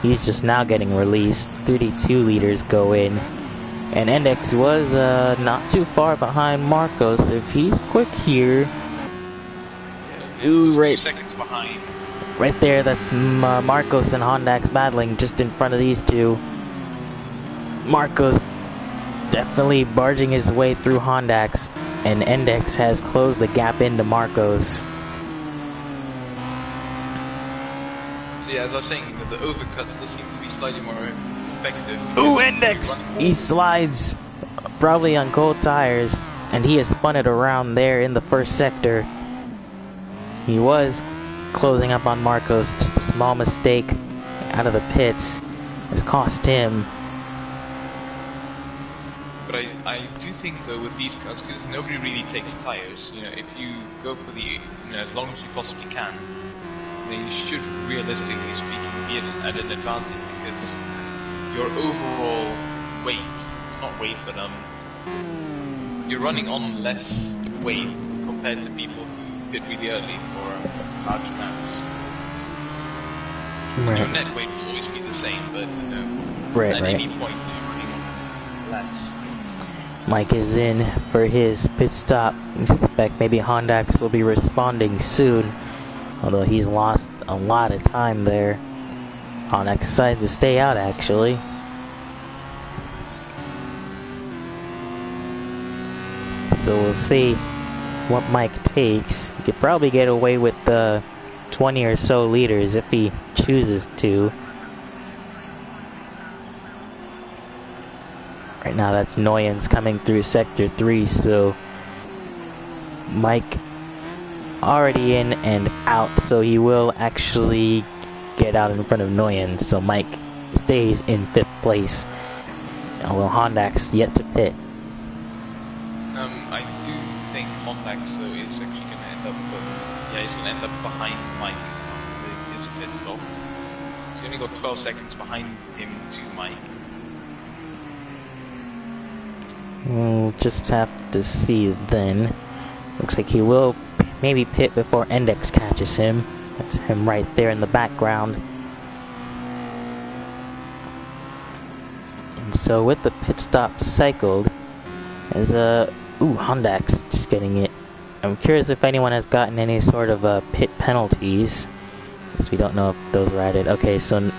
He's just now getting released. 32 liters go in. And Index was not too far behind Marcos. If he's quick here... Ooh, right. 2 seconds behind. Right there, that's Marcos and Hondax battling just in front of these two. Marcos definitely barging his way through Hondax. And Index has closed the gap into Marcos. Yeah, as I was saying, the overcut does seem to be slightly more effective. Ooh, Index! He slides, probably on cold tires, and he has spun it around there in the first sector. He was closing up on Marcos, just a small mistake out of the pits has cost him. But I do think though with these cars, because nobody really takes tires, you know, if you go for the, you know, as long as you possibly can, then you should, realistically speaking, be at an advantage because your overall weight, not weight, but you're running on less weight compared to people who hit really early for large amounts. Right. Your net weight will always be the same, but you know, at any point you're running less. Mike is in for his pit stop. I suspect maybe Hondax will be responding soon. Although he's lost a lot of time there. Hondax decided to stay out actually. So we'll see what Mike takes. He could probably get away with the 20 or so liters if he chooses to. Right now that's Noyens coming through Sector 3, so Mike already in and out, so he will actually get out in front of Noyens, so Mike stays in 5th place. Well, Hondax yet to pit. I do think Hondax though is actually going to end up, he's going to end up behind Mike with his pit stop. He's only got 12 seconds behind him to Mike. We'll just have to see then. Looks like he will maybe pit before Index catches him. That's him right there in the background. And so with the pit stop cycled, as Hondax just getting it. I'm curious if anyone has gotten any sort of pit penalties. So we don't know if those were added. Okay, so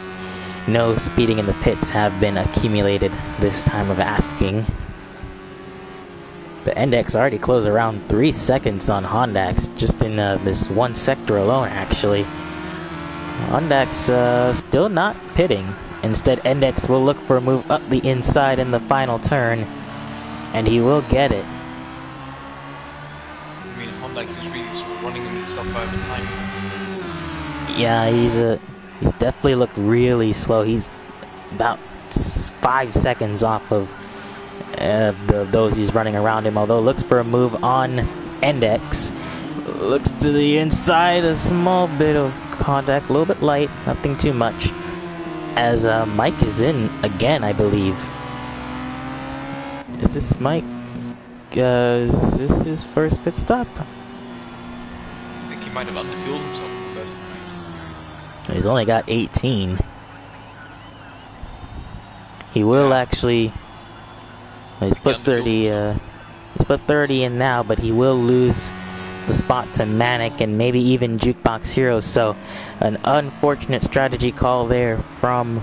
no speeding in the pits have been accumulated this time of asking. The Index already closed around 3 seconds on Hondax, just in this one sector alone, actually. Hondax still not pitting. Instead, Index will look for a move up the inside in the final turn, and he will get it. I mean, Hondax is really sort of running himself out of time. Yeah, he's definitely looked really slow. He's about 5 seconds off of those he's running around him, although looks for a move on Index. Looks to the inside, a small bit of contact, a little bit light, nothing too much. As Mike is in again, I believe. Is this Mike? Is this his first pit stop? I think he might have underfueled himself for the first time. He's only got 18. He will actually... He's put 30. He's put 30 in now, but he will lose the spot to Manic and maybe even Jukebox Heroes. So, an unfortunate strategy call there from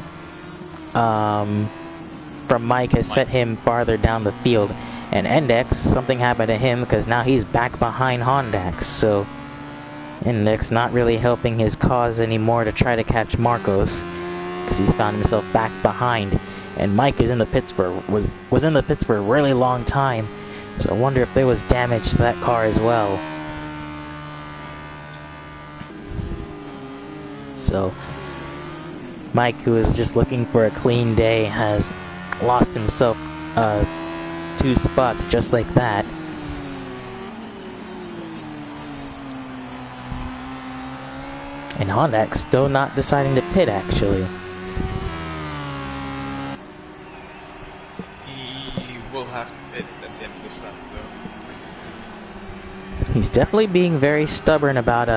Mike has set him farther down the field. And Index, something happened to him because now he's back behind Hondax. So, Index not really helping his cause anymore to try to catch Marcos because he's found himself back behind. And Mike is in the pits was in the pits for a really long time, so I wonder if there was damage to that car as well. So Mike, who is just looking for a clean day, has lost himself 2 spots just like that. And Hondax still not deciding to pit, actually. Will have to pit at the end of this lap, though. He's definitely being very stubborn about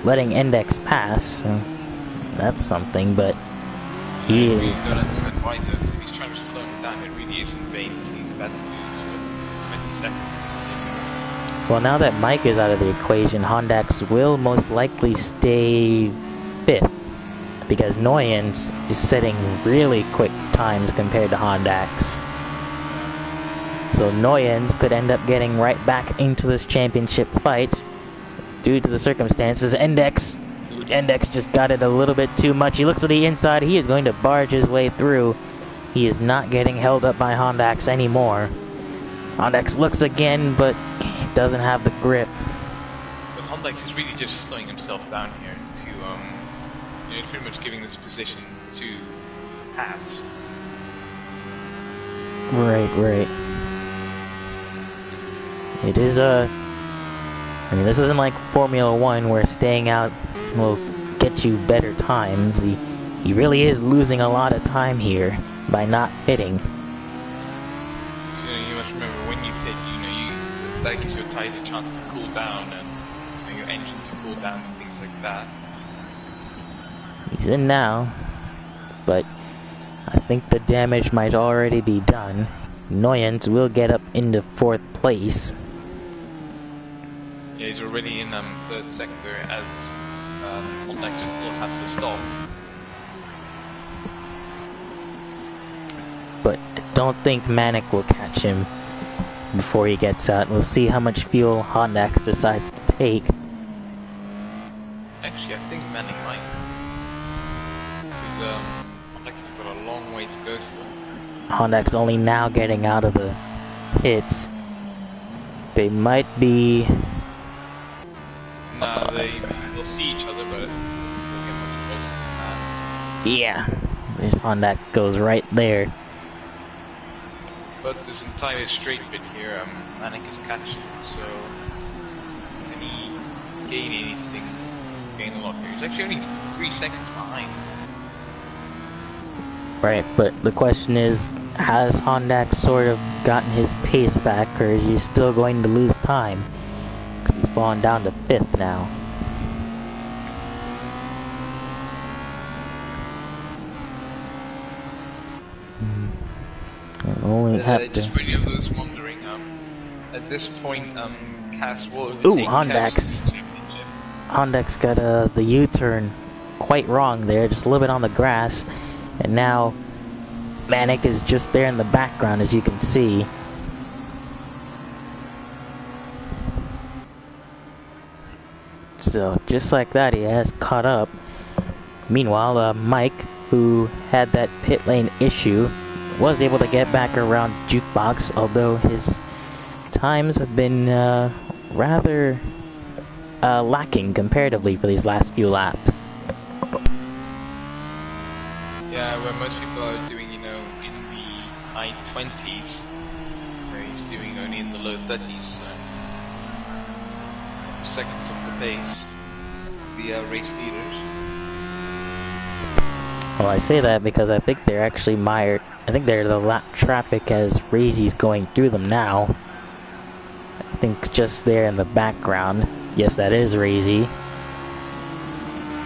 letting Index pass. So that's something, but he I really don't understand why though. If he's trying to slow him down, it really is in vain because he's about to lose 20 seconds. Well, now that Mike is out of the equation, Hondax will most likely stay 5th because Noyens is setting really quick times compared to Hondax. So Noyens could end up getting right back into this championship fight due to the circumstances. Index just got it a little bit too much. He looks to the inside. He is going to barge his way through. He is not getting held up by Hondax anymore. Hondax looks again, but doesn't have the grip. But Hondax is really just slowing himself down here to, pretty much giving this position to pass. Right. It is I mean, this isn't like Formula 1 where staying out will get you better times. He really is losing a lot of time here by not pitting. So you must remember when you pit, that gives your tires a chance to cool down and your engine to cool down and things like that. He's in now, but I think the damage might already be done. Noyens will get up into 4th place. Yeah, he's already in 3rd sector as Hondax still has to stop. But I don't think Manic will catch him before he gets out. We'll see how much fuel Hondax decides to take. Actually, I think Manning might. Because Hondax has got a long way to go still. Hondax only now getting out of the pits. They might be... No, they'll see each other, but they'll get much closer than that. Yeah, this Hondax goes right there. But this entire straight bit here, Manic is catching, so can he gain anything? Gain a lot here. He's actually only 3 seconds behind. Right, but the question is, has Hondax sort of gotten his pace back, or is he still going to lose time? Because he's fallen down to 5th now. Only have just for any of those wondering, at this point, Cass will Ooh, overtake Hondex. Hondex got the U-turn quite wrong there, just a little bit on the grass, and now Manic is just there in the background, as you can see. So just like that, he has caught up. Meanwhile, Mike, who had that pit lane issue, was able to get back around Jukebox, although his times have been rather lacking comparatively for these last few laps. Yeah, where most people are doing, you know, in the high 20s, where he's doing only in the low 30s, so a couple seconds off the pace of the race leaders. Well, I say that because I think they're actually mired. I think they're the lap traffic as Razy's going through them now. I think just there in the background. Yes, that is Razy.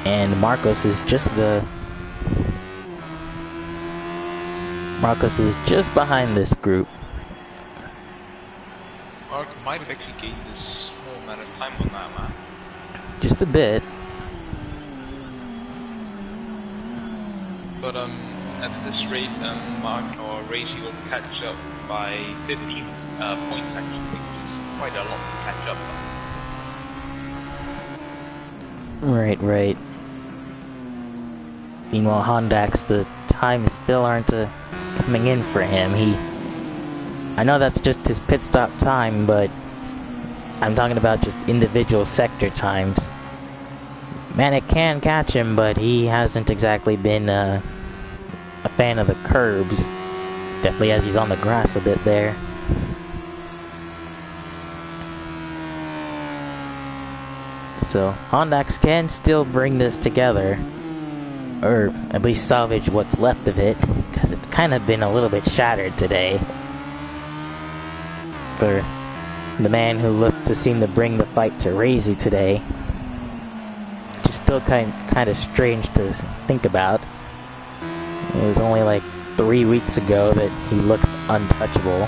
And Marcos is just behind this group. Mark might have actually gained a small amount of time on that map. Just a bit. But at this rate, Mark or Racy will catch up by 15 points actually, which is quite a lot to catch up on. Right. Meanwhile, Hondax, the times still aren't coming in for him. I know that's just his pit stop time, but I'm talking about just individual sector times. Manic can catch him, but he hasn't exactly been a fan of the curbs. Definitely as he's on the grass a bit there. So Hondax can still bring this together, or at least salvage what's left of it, because it's kind of been a little bit shattered today for the man who looked to seem to bring the fight to Razy today. Which is still kind of strange to think about. It was only like 3 weeks ago that he looked untouchable.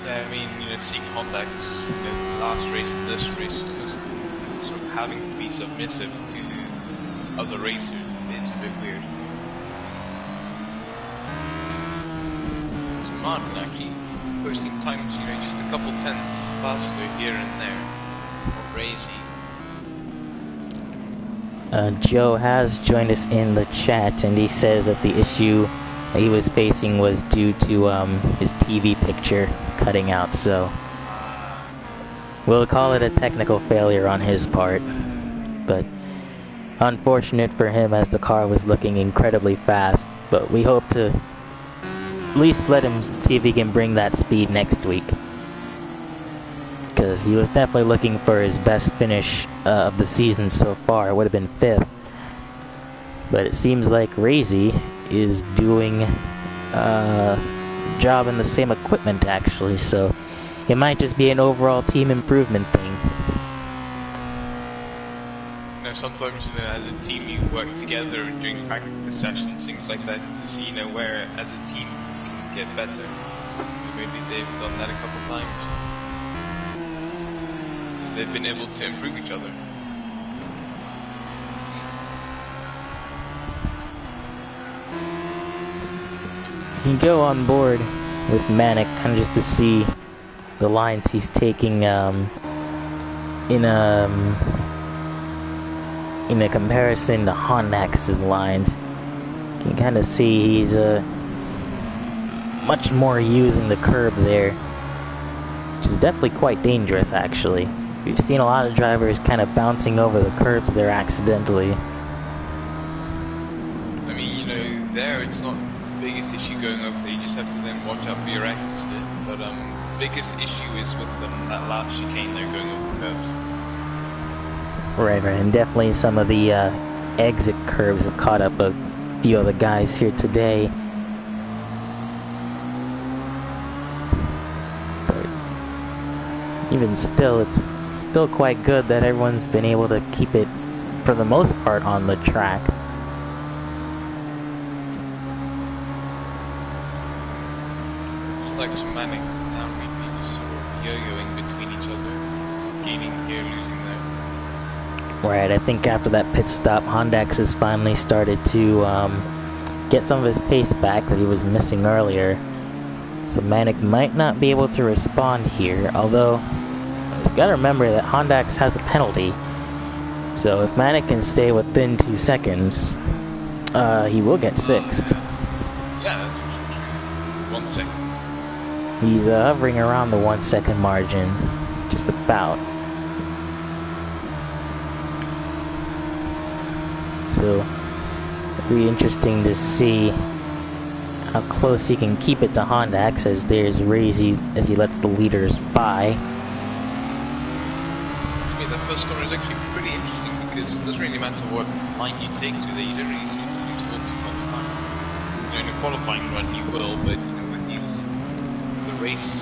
Yeah, I mean, you know, seeing Hondax, you know, last race and this race, was sort of having to be submissive to other racers is a bit weird. So Martin actually posting times, you know, just a couple tenths faster here and there. Crazy. Joe has joined us in the chat, and he says that the issue that he was facing was due to his TV picture cutting out, so we'll call it a technical failure on his part. But unfortunate for him, as the car was looking incredibly fast, but we hope to at least let him see if he can bring that speed next week, because he was definitely looking for his best finish of the season so far. It would have been 5th, but it seems like Razy is doing a job in the same equipment actually, so it might just be an overall team improvement thing. You know, sometimes, you know, as a team you work together during practice sessions, things like that, to see, you know, where as a team you can get better. Maybe they've done that a couple times. They've been able to improve each other. You can go on board with Manic kind of just to see the lines he's taking in a comparison to Hondax's lines. You can kind of see he's much more using the curb there, which is definitely quite dangerous actually. We've seen a lot of drivers kind of bouncing over the curbs there accidentally. I mean, you know, there it's not the biggest issue going over there, you just have to then watch out for your exit. But biggest issue is with that last chicane there going over the curbs. Right, and definitely some of the exit curbs have caught up a few of the guys here today. But even still, it's still quite good that everyone's been able to keep it, for the most part, on the track. Like Manic now really just sort of yo-yoing between each other, gaining here, losing there. Right, I think after that pit stop, Hondax has finally started to get some of his pace back that he was missing earlier. So Manic might not be able to respond here, although you gotta remember that Hondax has a penalty. So if Manic can stay within 2 seconds, he will get sixth. Yeah, that's true. 1 second. He's hovering around the 1 second margin, just about. So it'll be interesting to see how close he can keep it to Hondax as there's Razy as he lets the leaders by. The first corner is actually pretty interesting because it doesn't really matter what line you take to there, you don't really seem to lose all too much time. You know, in a qualifying run you will, but you know, with these the race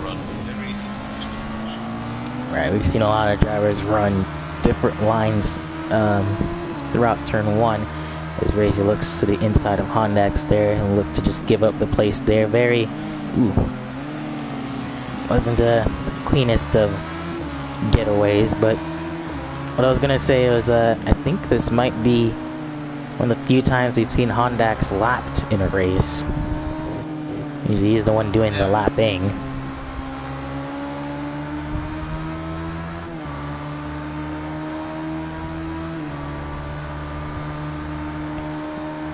run, you don't really seem to lose too much. Right, we've seen a lot of drivers run different lines throughout turn 1 as Razy looks to the inside of Hondax there and look to just give up the place there. Very, wasn't the cleanest of getaways, but what I was gonna say was I think this might be one of the few times we've seen Hondax lapped in a race. Usually he's the one doing the lapping.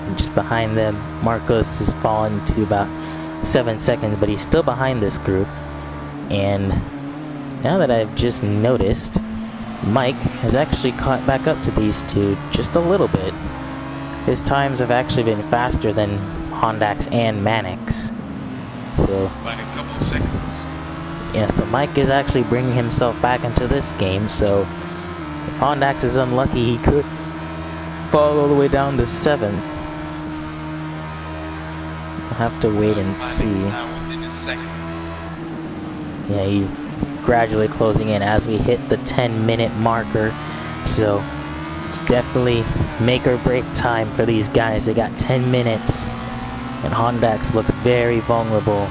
And just behind them, Marcos has fallen to about 7 seconds, but he's still behind this group. And now that I've just noticed, Mike has actually caught back up to these two just a little bit. His times have actually been faster than Hondax and Manic's. So, by a couple of seconds. Yeah, so Mike is actually bringing himself back into this game, so if Hondax is unlucky, he could fall all the way down to 7th. We'll have to wait and see. Now within a second. Yeah, he's gradually closing in as we hit the 10-minute marker, so it's definitely make or break time for these guys. They got 10 minutes, and Hondax looks very vulnerable.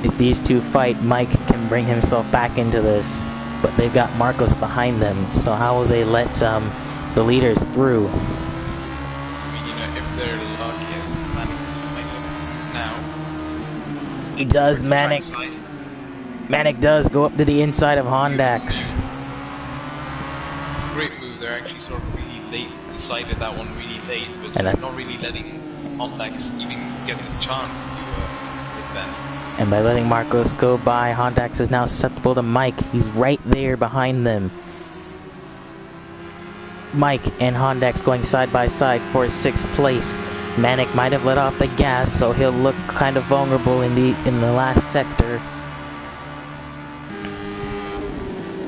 If these two fight, Mike can bring himself back into this, but they've got Marcos behind them, so how will they let the leaders through? I mean, you know, if they're lucky as Manic might look now. He does, Manic does go up to the inside of Hondax. Great move, they're actually sort of really late, decided that one really late, but And that's not really letting Hondax even get a chance to hit them. And by letting Marcos go by, Hondax is now susceptible to Mike. He's right there behind them. Mike and Hondax going side by side for 6th place. Manic might have let off the gas, so he'll look kind of vulnerable in the last sector.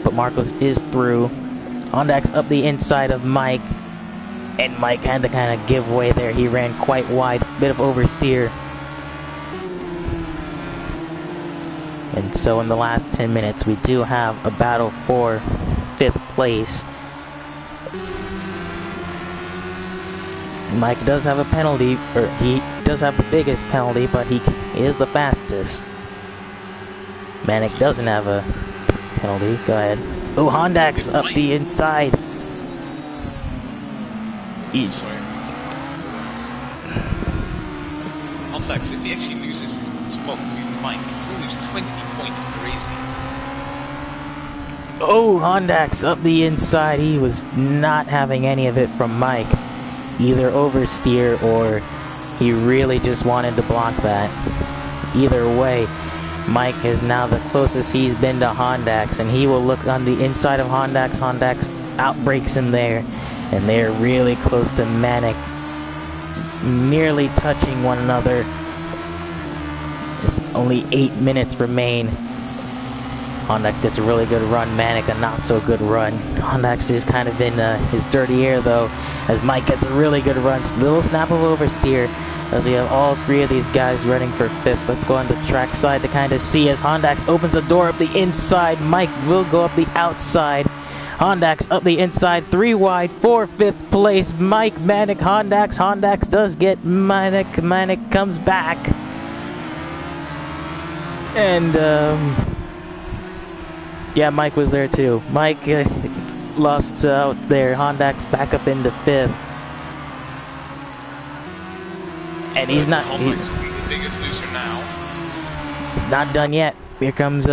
But Marcos is through. Hondax up the inside of Mike, and Mike had to kind of give way there. He ran quite wide, bit of oversteer. And so in the last 10 minutes, we do have a battle for 5th place. Mike does have a penalty, or he does have the biggest penalty, but he is the fastest. Manic doesn't have a penalty. Go ahead. Oh, Hondax up the inside. Sorry. Hondax, if he actually loses his spot to Mike, he'll lose 20 points to Razy. Oh, Hondax up the inside. He was not having any of it from Mike. Either oversteer or he really just wanted to block that. Either way, Mike is now the closest he's been to Hondax, and he will look on the inside of Hondax. Hondax outbreaks him there, and they're really close to Manic, nearly touching one another. There's only 8 minutes remain. Hondax gets a really good run, Manic a not so good run. Hondax is kind of in his dirty air though, as Mike gets a really good run. Little snap of oversteer, as we have all three of these guys running for 5th. Let's go on the track side to kind of see as Hondax opens the door up the inside. Mike will go up the outside. Hondax up the inside, 3 wide for 5th place. Mike, Manic, Hondax. Hondax does get Manic. Manic comes back. And, yeah, Mike was there too. Mike lost out there. Hondax back up into 5th. And he's not... Hondax will be the biggest loser now. He's not done yet. Here comes,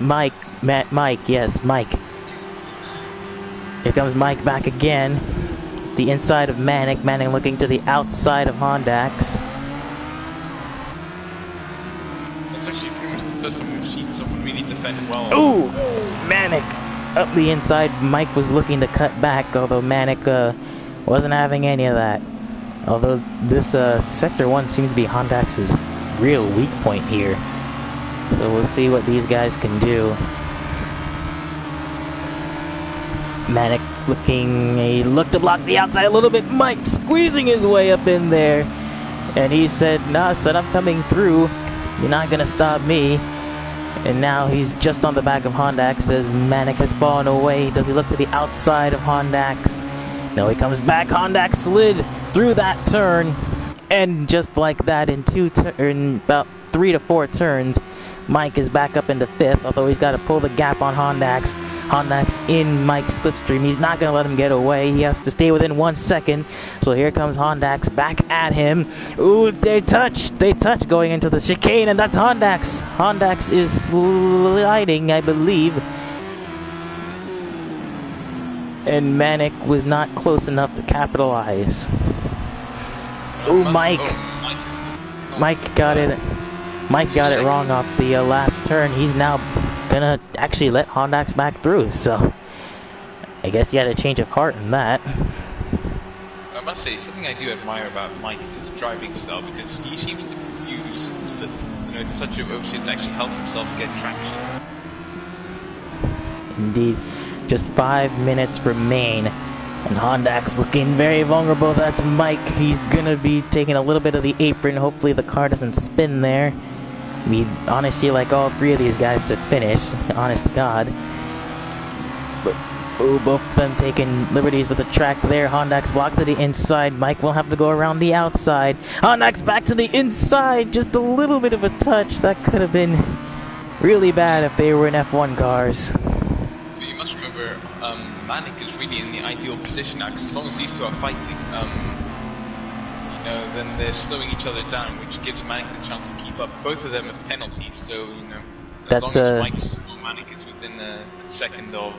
Mike. Yes, Mike. Here comes Mike back again. The inside of Manic. Manic looking to the outside of Hondax. That's actually pretty much the first time we've seen someone really defend well. Ooh! Manic up the inside. Mike was looking to cut back, although Manic wasn't having any of that. Although this Sector 1 seems to be Hondax's real weak point here. So we'll see what these guys can do. Manic looking, he looked to block the outside a little bit. Mike squeezing his way up in there. And he said, nah, son, I'm coming through. You're not gonna stop me. And now he's just on the back of Hondax as Manic has fallen away. Does he look to the outside of Hondax? No, he comes back. Hondax slid through that turn. And just like that, in about 3 to 4 turns, Mike is back up into 5th, although he's got to pull the gap on Hondax. Hondax in Mike's slipstream. He's not going to let him get away. He has to stay within 1 second. So here comes Hondax back at him. Ooh, they touch going into the chicane, and that's Hondax. Hondax is sliding, I believe. And Manic was not close enough to capitalize. Ooh, Mike. Mike got it. Mike got it wrong off the last turn. He's now gonna actually let Hondax back through, so I guess he had a change of heart in that. I must say, something I do admire about Mike is his driving style, because he seems to use the touch of oversteer to actually help himself get traction. Indeed. Just 5 minutes remain, and Hondax looking very vulnerable. That's Mike. He's gonna be taking a little bit of the apron. Hopefully the car doesn't spin there. We'd honestly like all three of these guys to finish, honest to God. But, oh, both of them taking liberties with the track there. Hondax blocked to the inside. Mike will have to go around the outside. Hondax back to the inside. Just a little bit of a touch. That could have been really bad if they were in F1 cars. You must remember, Manic is really in the ideal position now, because as long as these two are fighting, then they're slowing each other down, which gives Manic the chance to keep up. Both of them have penalties, so, as long as Mike's or Manic is within a second of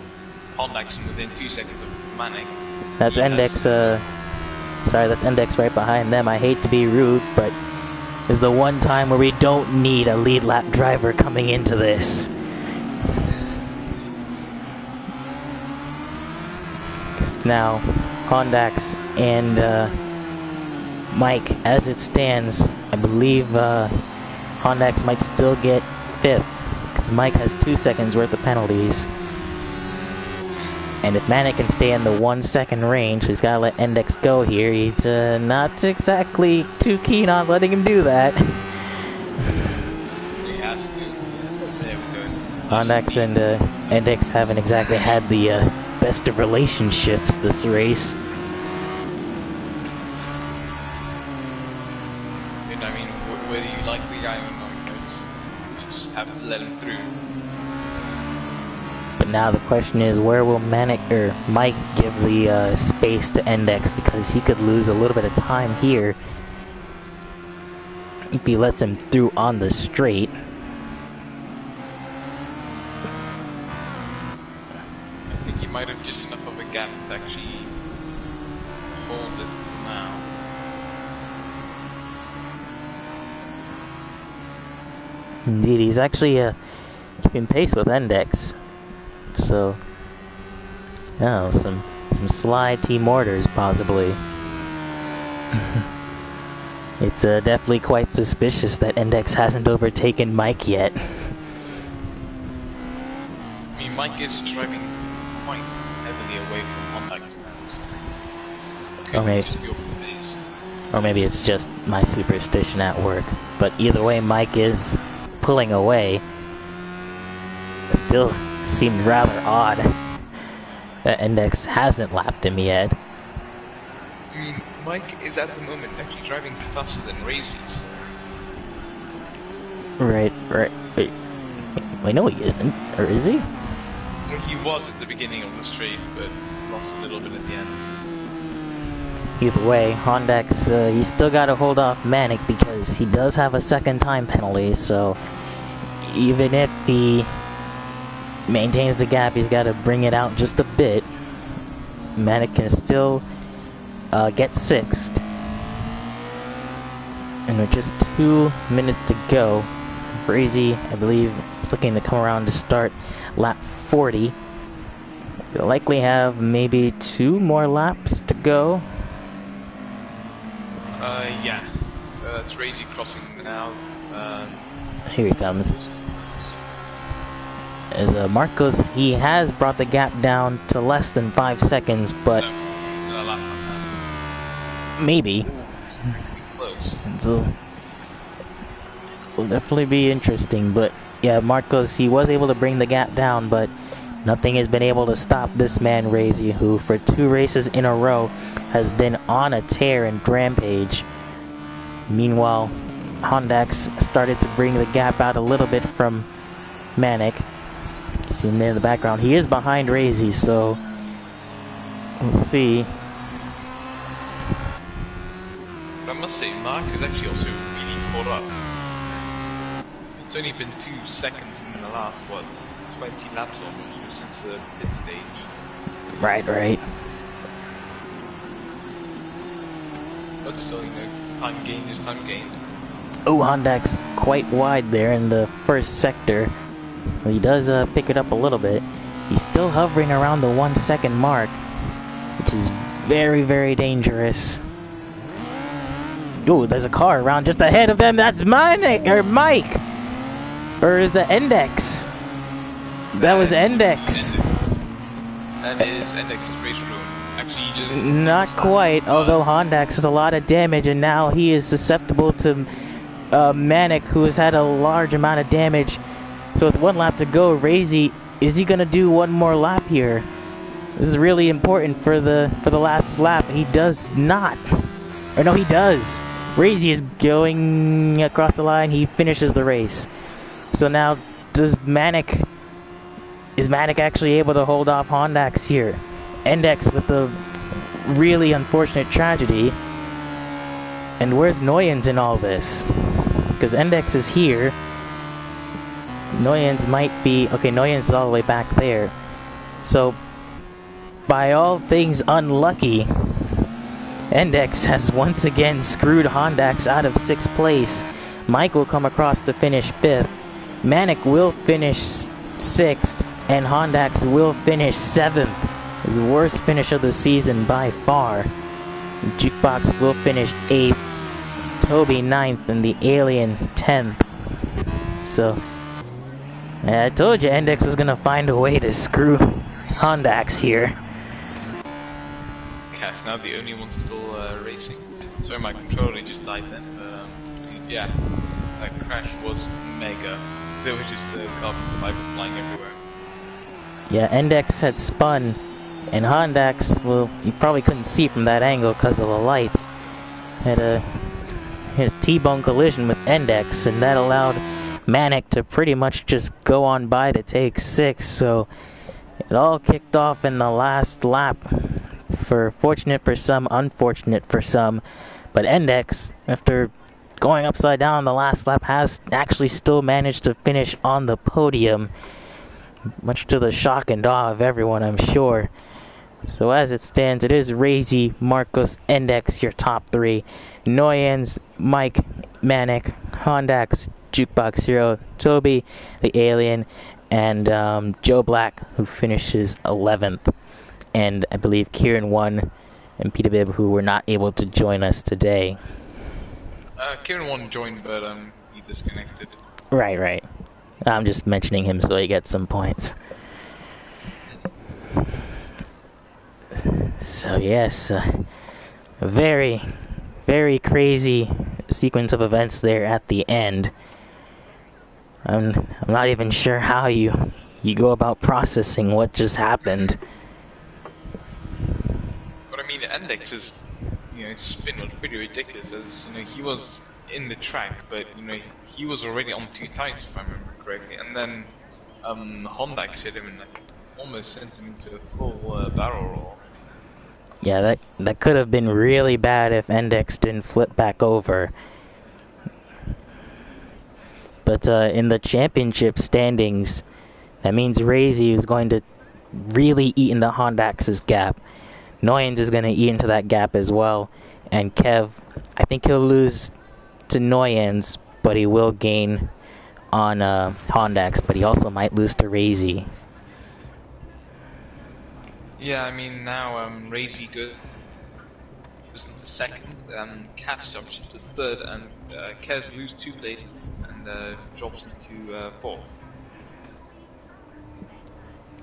Hondax and within 2 seconds of Manic. That's Index, sorry, that's Index right behind them. I hate to be rude, but it's the one time where we don't need a lead lap driver coming into this. Now, Hondax and Mike, as it stands, I believe Hondax might still get 5th, because Mike has 2 seconds worth of penalties. And if Manic can stay in the 1 second range, he's got to let Index go here. He's not exactly too keen on letting him do that. He has to. There we go. Hondax and Index haven't exactly had the best of relationships this race. I mean, whether you like the guy or not, you just have to let him through. But now the question is, where will Mike give the space to Index, because he could lose a little bit of time here if he lets him through on the straight. I think he might have just enough of a gap to actually hold it now. Indeed, he's actually keeping pace with Index. So, some sly T-mortars, possibly. It's definitely quite suspicious that Index hasn't overtaken Mike yet. I mean, Mike is driving quite heavily away from Hondax now, so could just be off the pace. Or maybe it's just my superstition at work. But either way, Mike is pulling away. Still seemed rather odd that Index hasn't lapped him yet. I mean, Mike is at the moment actually driving faster than Razy's. Right. Wait, no he isn't. Or is he? Well, he was at the beginning of the straight, but lost a little bit at the end. Either way, Hondex, he's still got to hold off Manic because he does have a second time penalty, so even if he maintains the gap, he's got to bring it out just a bit. Manic can still get sixth. And with just 2 minutes to go, Brazy, I believe, is looking to come around to start lap 40. They'll likely have maybe 2 more laps to go. Yeah. It's Razy crossing now. Here he comes. As Marcos, he has brought the gap down to less than 5 seconds, but maybe. It's going to be close. So, will definitely be interesting, but yeah, Marcos, he was able to bring the gap down, but nothing has been able to stop this man, Razy, who for 2 races in a row has been on a tear and rampage. Meanwhile, Hondex started to bring the gap out a little bit from Manic. See him there in the background. He is behind Razy, so we'll see. But I must say, Mark is actually also really caught up. It's only been 2 seconds in the last, 20 laps almost since the pit stage. Right. But still, time gained is time gained. Oh, Hondex quite wide there in the first sector. He does pick it up a little bit. He's still hovering around the 1 second mark, which is very, very dangerous. Oh, there's a car around just ahead of them. That's Mike. Or is it Index? That was Index. That is Index's race room. Actually, he just... Not quite, although Hondex has a lot of damage, and now he is susceptible to Manic, who has had a large amount of damage. So with 1 lap to go, Razy, is he gonna do 1 more lap here? This is really important for the last lap. He does not. Or no, he does. Razy is going across the line. He finishes the race. So now, is Manic actually able to hold off Hondex here? Index with a really unfortunate tragedy. And where's Noyens in all this? Because Index is here. Noyens might be... Okay, Noyens is all the way back there. So, by all things unlucky, Index has once again screwed Hondex out of 6th place. Mike will come across to finish 5th. Manic will finish 6th. And Hondex will finish 7th. His worst finish of the season by far. Jukebox will finish 8th. Toby 9th. And the Alien 10th. So... I told you Index was gonna find a way to screw Hondex here. Cat's now the only one still racing. Sorry, my controller just died then. Yeah, that crash was mega. There was just carbon fiber flying everywhere. Yeah, Index had spun, and Hondex, well, you probably couldn't see from that angle because of the lights, had a T-bone collision with Index, and that allowed Manic to pretty much just go on by to take 6, so it all kicked off in the last lap. Fortunate for some, unfortunate for some, but Index, after going upside down the last lap, has actually still managed to finish on the podium, much to the shock and awe of everyone, I'm sure. So as it stands, it is Razy, Marcos, Index, your top 3. Noyens, Mike, Manic, Hondex, Jukebox Hero, Toby, the Alien, and Joe Black, who finishes 11th. And I believe Kieran 1 and Peter Bibb, who were not able to join us today. Kieran 1 joined, but he disconnected. Right. I'm just mentioning him so he gets some points. So yes, a very very crazy sequence of events there at the end. I'm not even sure how you go about processing what just happened. But I mean, the Index's, spin was pretty ridiculous. As he was in the track, but he was already on two tires, if I remember correctly. And then Hondax hit him and almost sent him into a full barrel roll. Yeah, that could have been really bad if Index didn't flip back over. But in the championship standings, that means Razy is going to really eat into Hondax's gap. Noyens is going to eat into that gap as well. And Kev, I think he'll lose to Noyens, but he will gain on Hondax, but he also might lose to Razy. Yeah, I mean, now Razy goes into second, Cass jumps into third, and Kev loses 2 places and drops into fourth.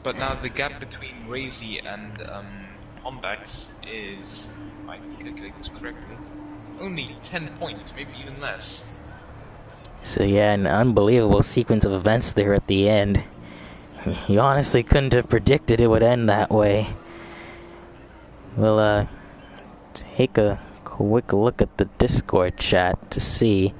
But now the gap between Razy and Hondax is, if I can calculate this correctly, only 10 points, maybe even less. So yeah, an unbelievable sequence of events there at the end. You honestly couldn't have predicted it would end that way. We'll take a quick look at the Discord chat to see.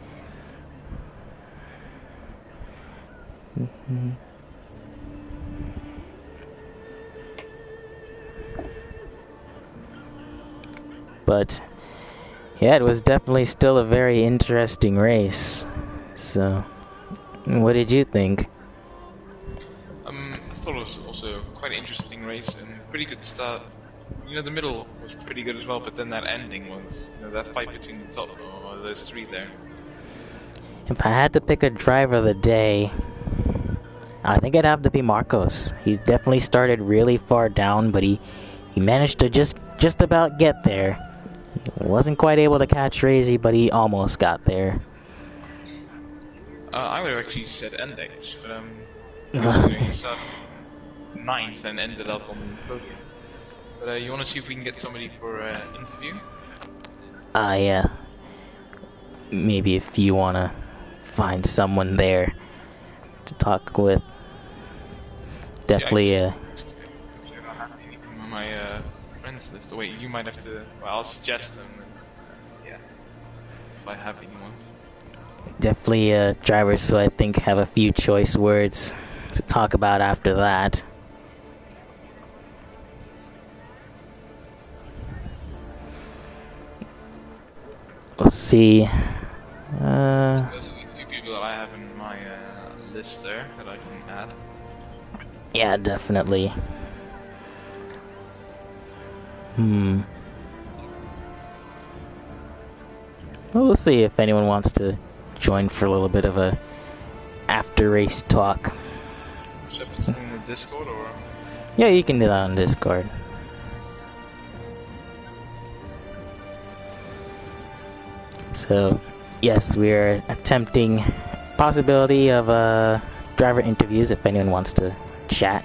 But yeah, it was definitely still a very interesting race. So, what did you think? I thought it was also quite an interesting race and pretty good start. The middle was pretty good as well, but then that ending was, that fight between the top, those 3 there. If I had to pick a driver of the day, I think it'd have to be Marcos. He definitely started really far down, but he managed to just about get there. He wasn't quite able to catch Razy, but he almost got there. I would have actually said Index, but he started 9th and ended up on the podium. But you want to see if we can get somebody for an interview? Yeah. Maybe if you want to find someone there to talk with. Definitely, I don't have anything on my friends list. Wait, you might have to. Well, I'll suggest them. And, yeah, if I have anyone. Definitely drivers who I think have a few choice words to talk about after that. We'll see. Those are the 2 people that I have in my list there that I can add. Yeah, definitely. Well, we'll see if anyone wants to join for a little bit of a after race talk. Should I put it in the Discord or? Yeah, you can do that on Discord. So, yes, we're attempting possibility of driver interviews if anyone wants to chat,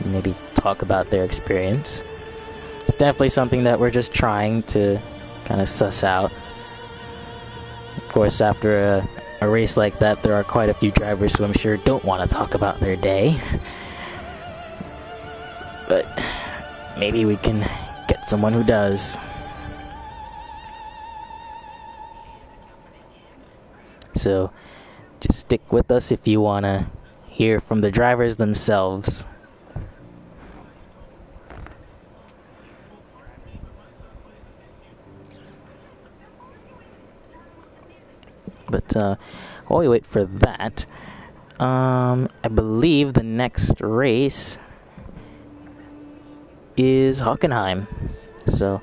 maybe talk about their experience. It's definitely something that we're just trying to kind of suss out. Of course, after a race like that, there are quite a few drivers who I'm sure don't want to talk about their day. But maybe we can get someone who does. So just stick with us if you want to hear from the drivers themselves. But while we wait for that, I believe the next race is Hockenheim. So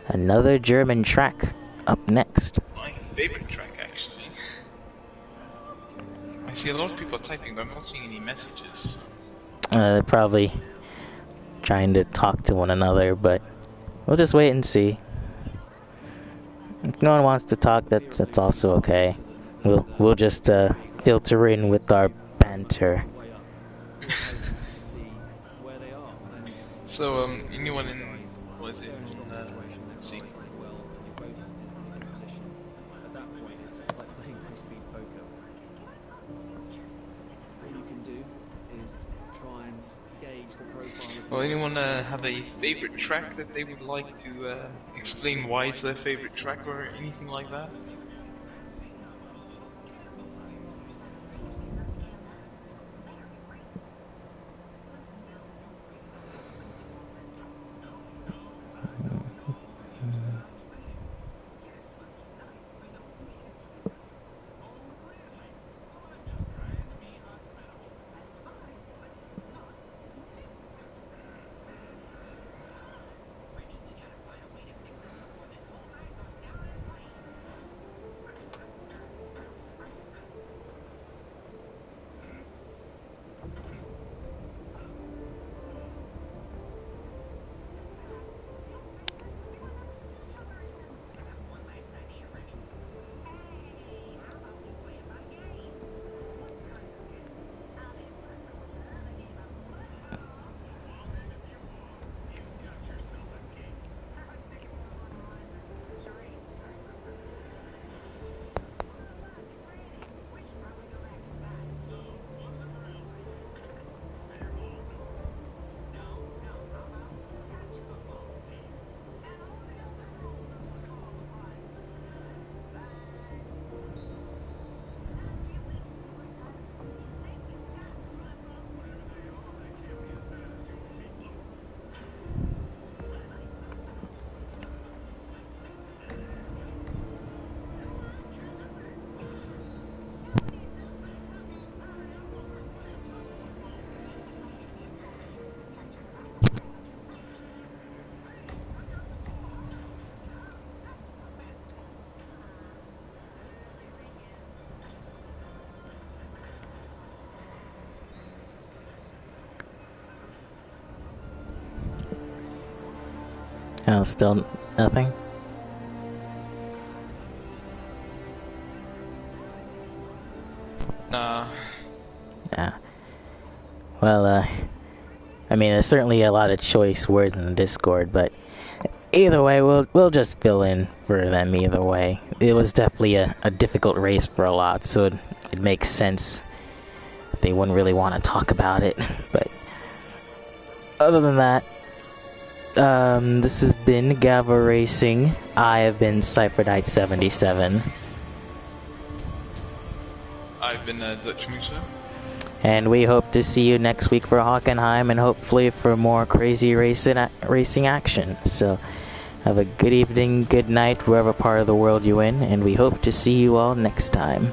another German track up next. My favorite track, actually. I see a lot of people typing, but I'm not seeing any messages. They're probably trying to talk to one another, but we'll just wait and see. If no one wants to talk, that's also okay. We'll just filter in with our banter. So anyone in let's see. Well, anyone have a favorite track that they would like to explain why it's their favorite track or anything like that? Oh, still nothing? Nah. Yeah. Well, I mean, there's certainly a lot of choice words in the Discord, but either way, we'll just fill in for them either way. It was definitely a difficult race for a lot, so it makes sense. They wouldn't really want to talk about it, but other than that, this has been Gavra Racing. I have been Cypherdite77. I've been Dutch Musa. And we hope to see you next week for Hockenheim and hopefully for more crazy racing action. So have a good evening, good night, wherever part of the world you're in, and we hope to see you all next time.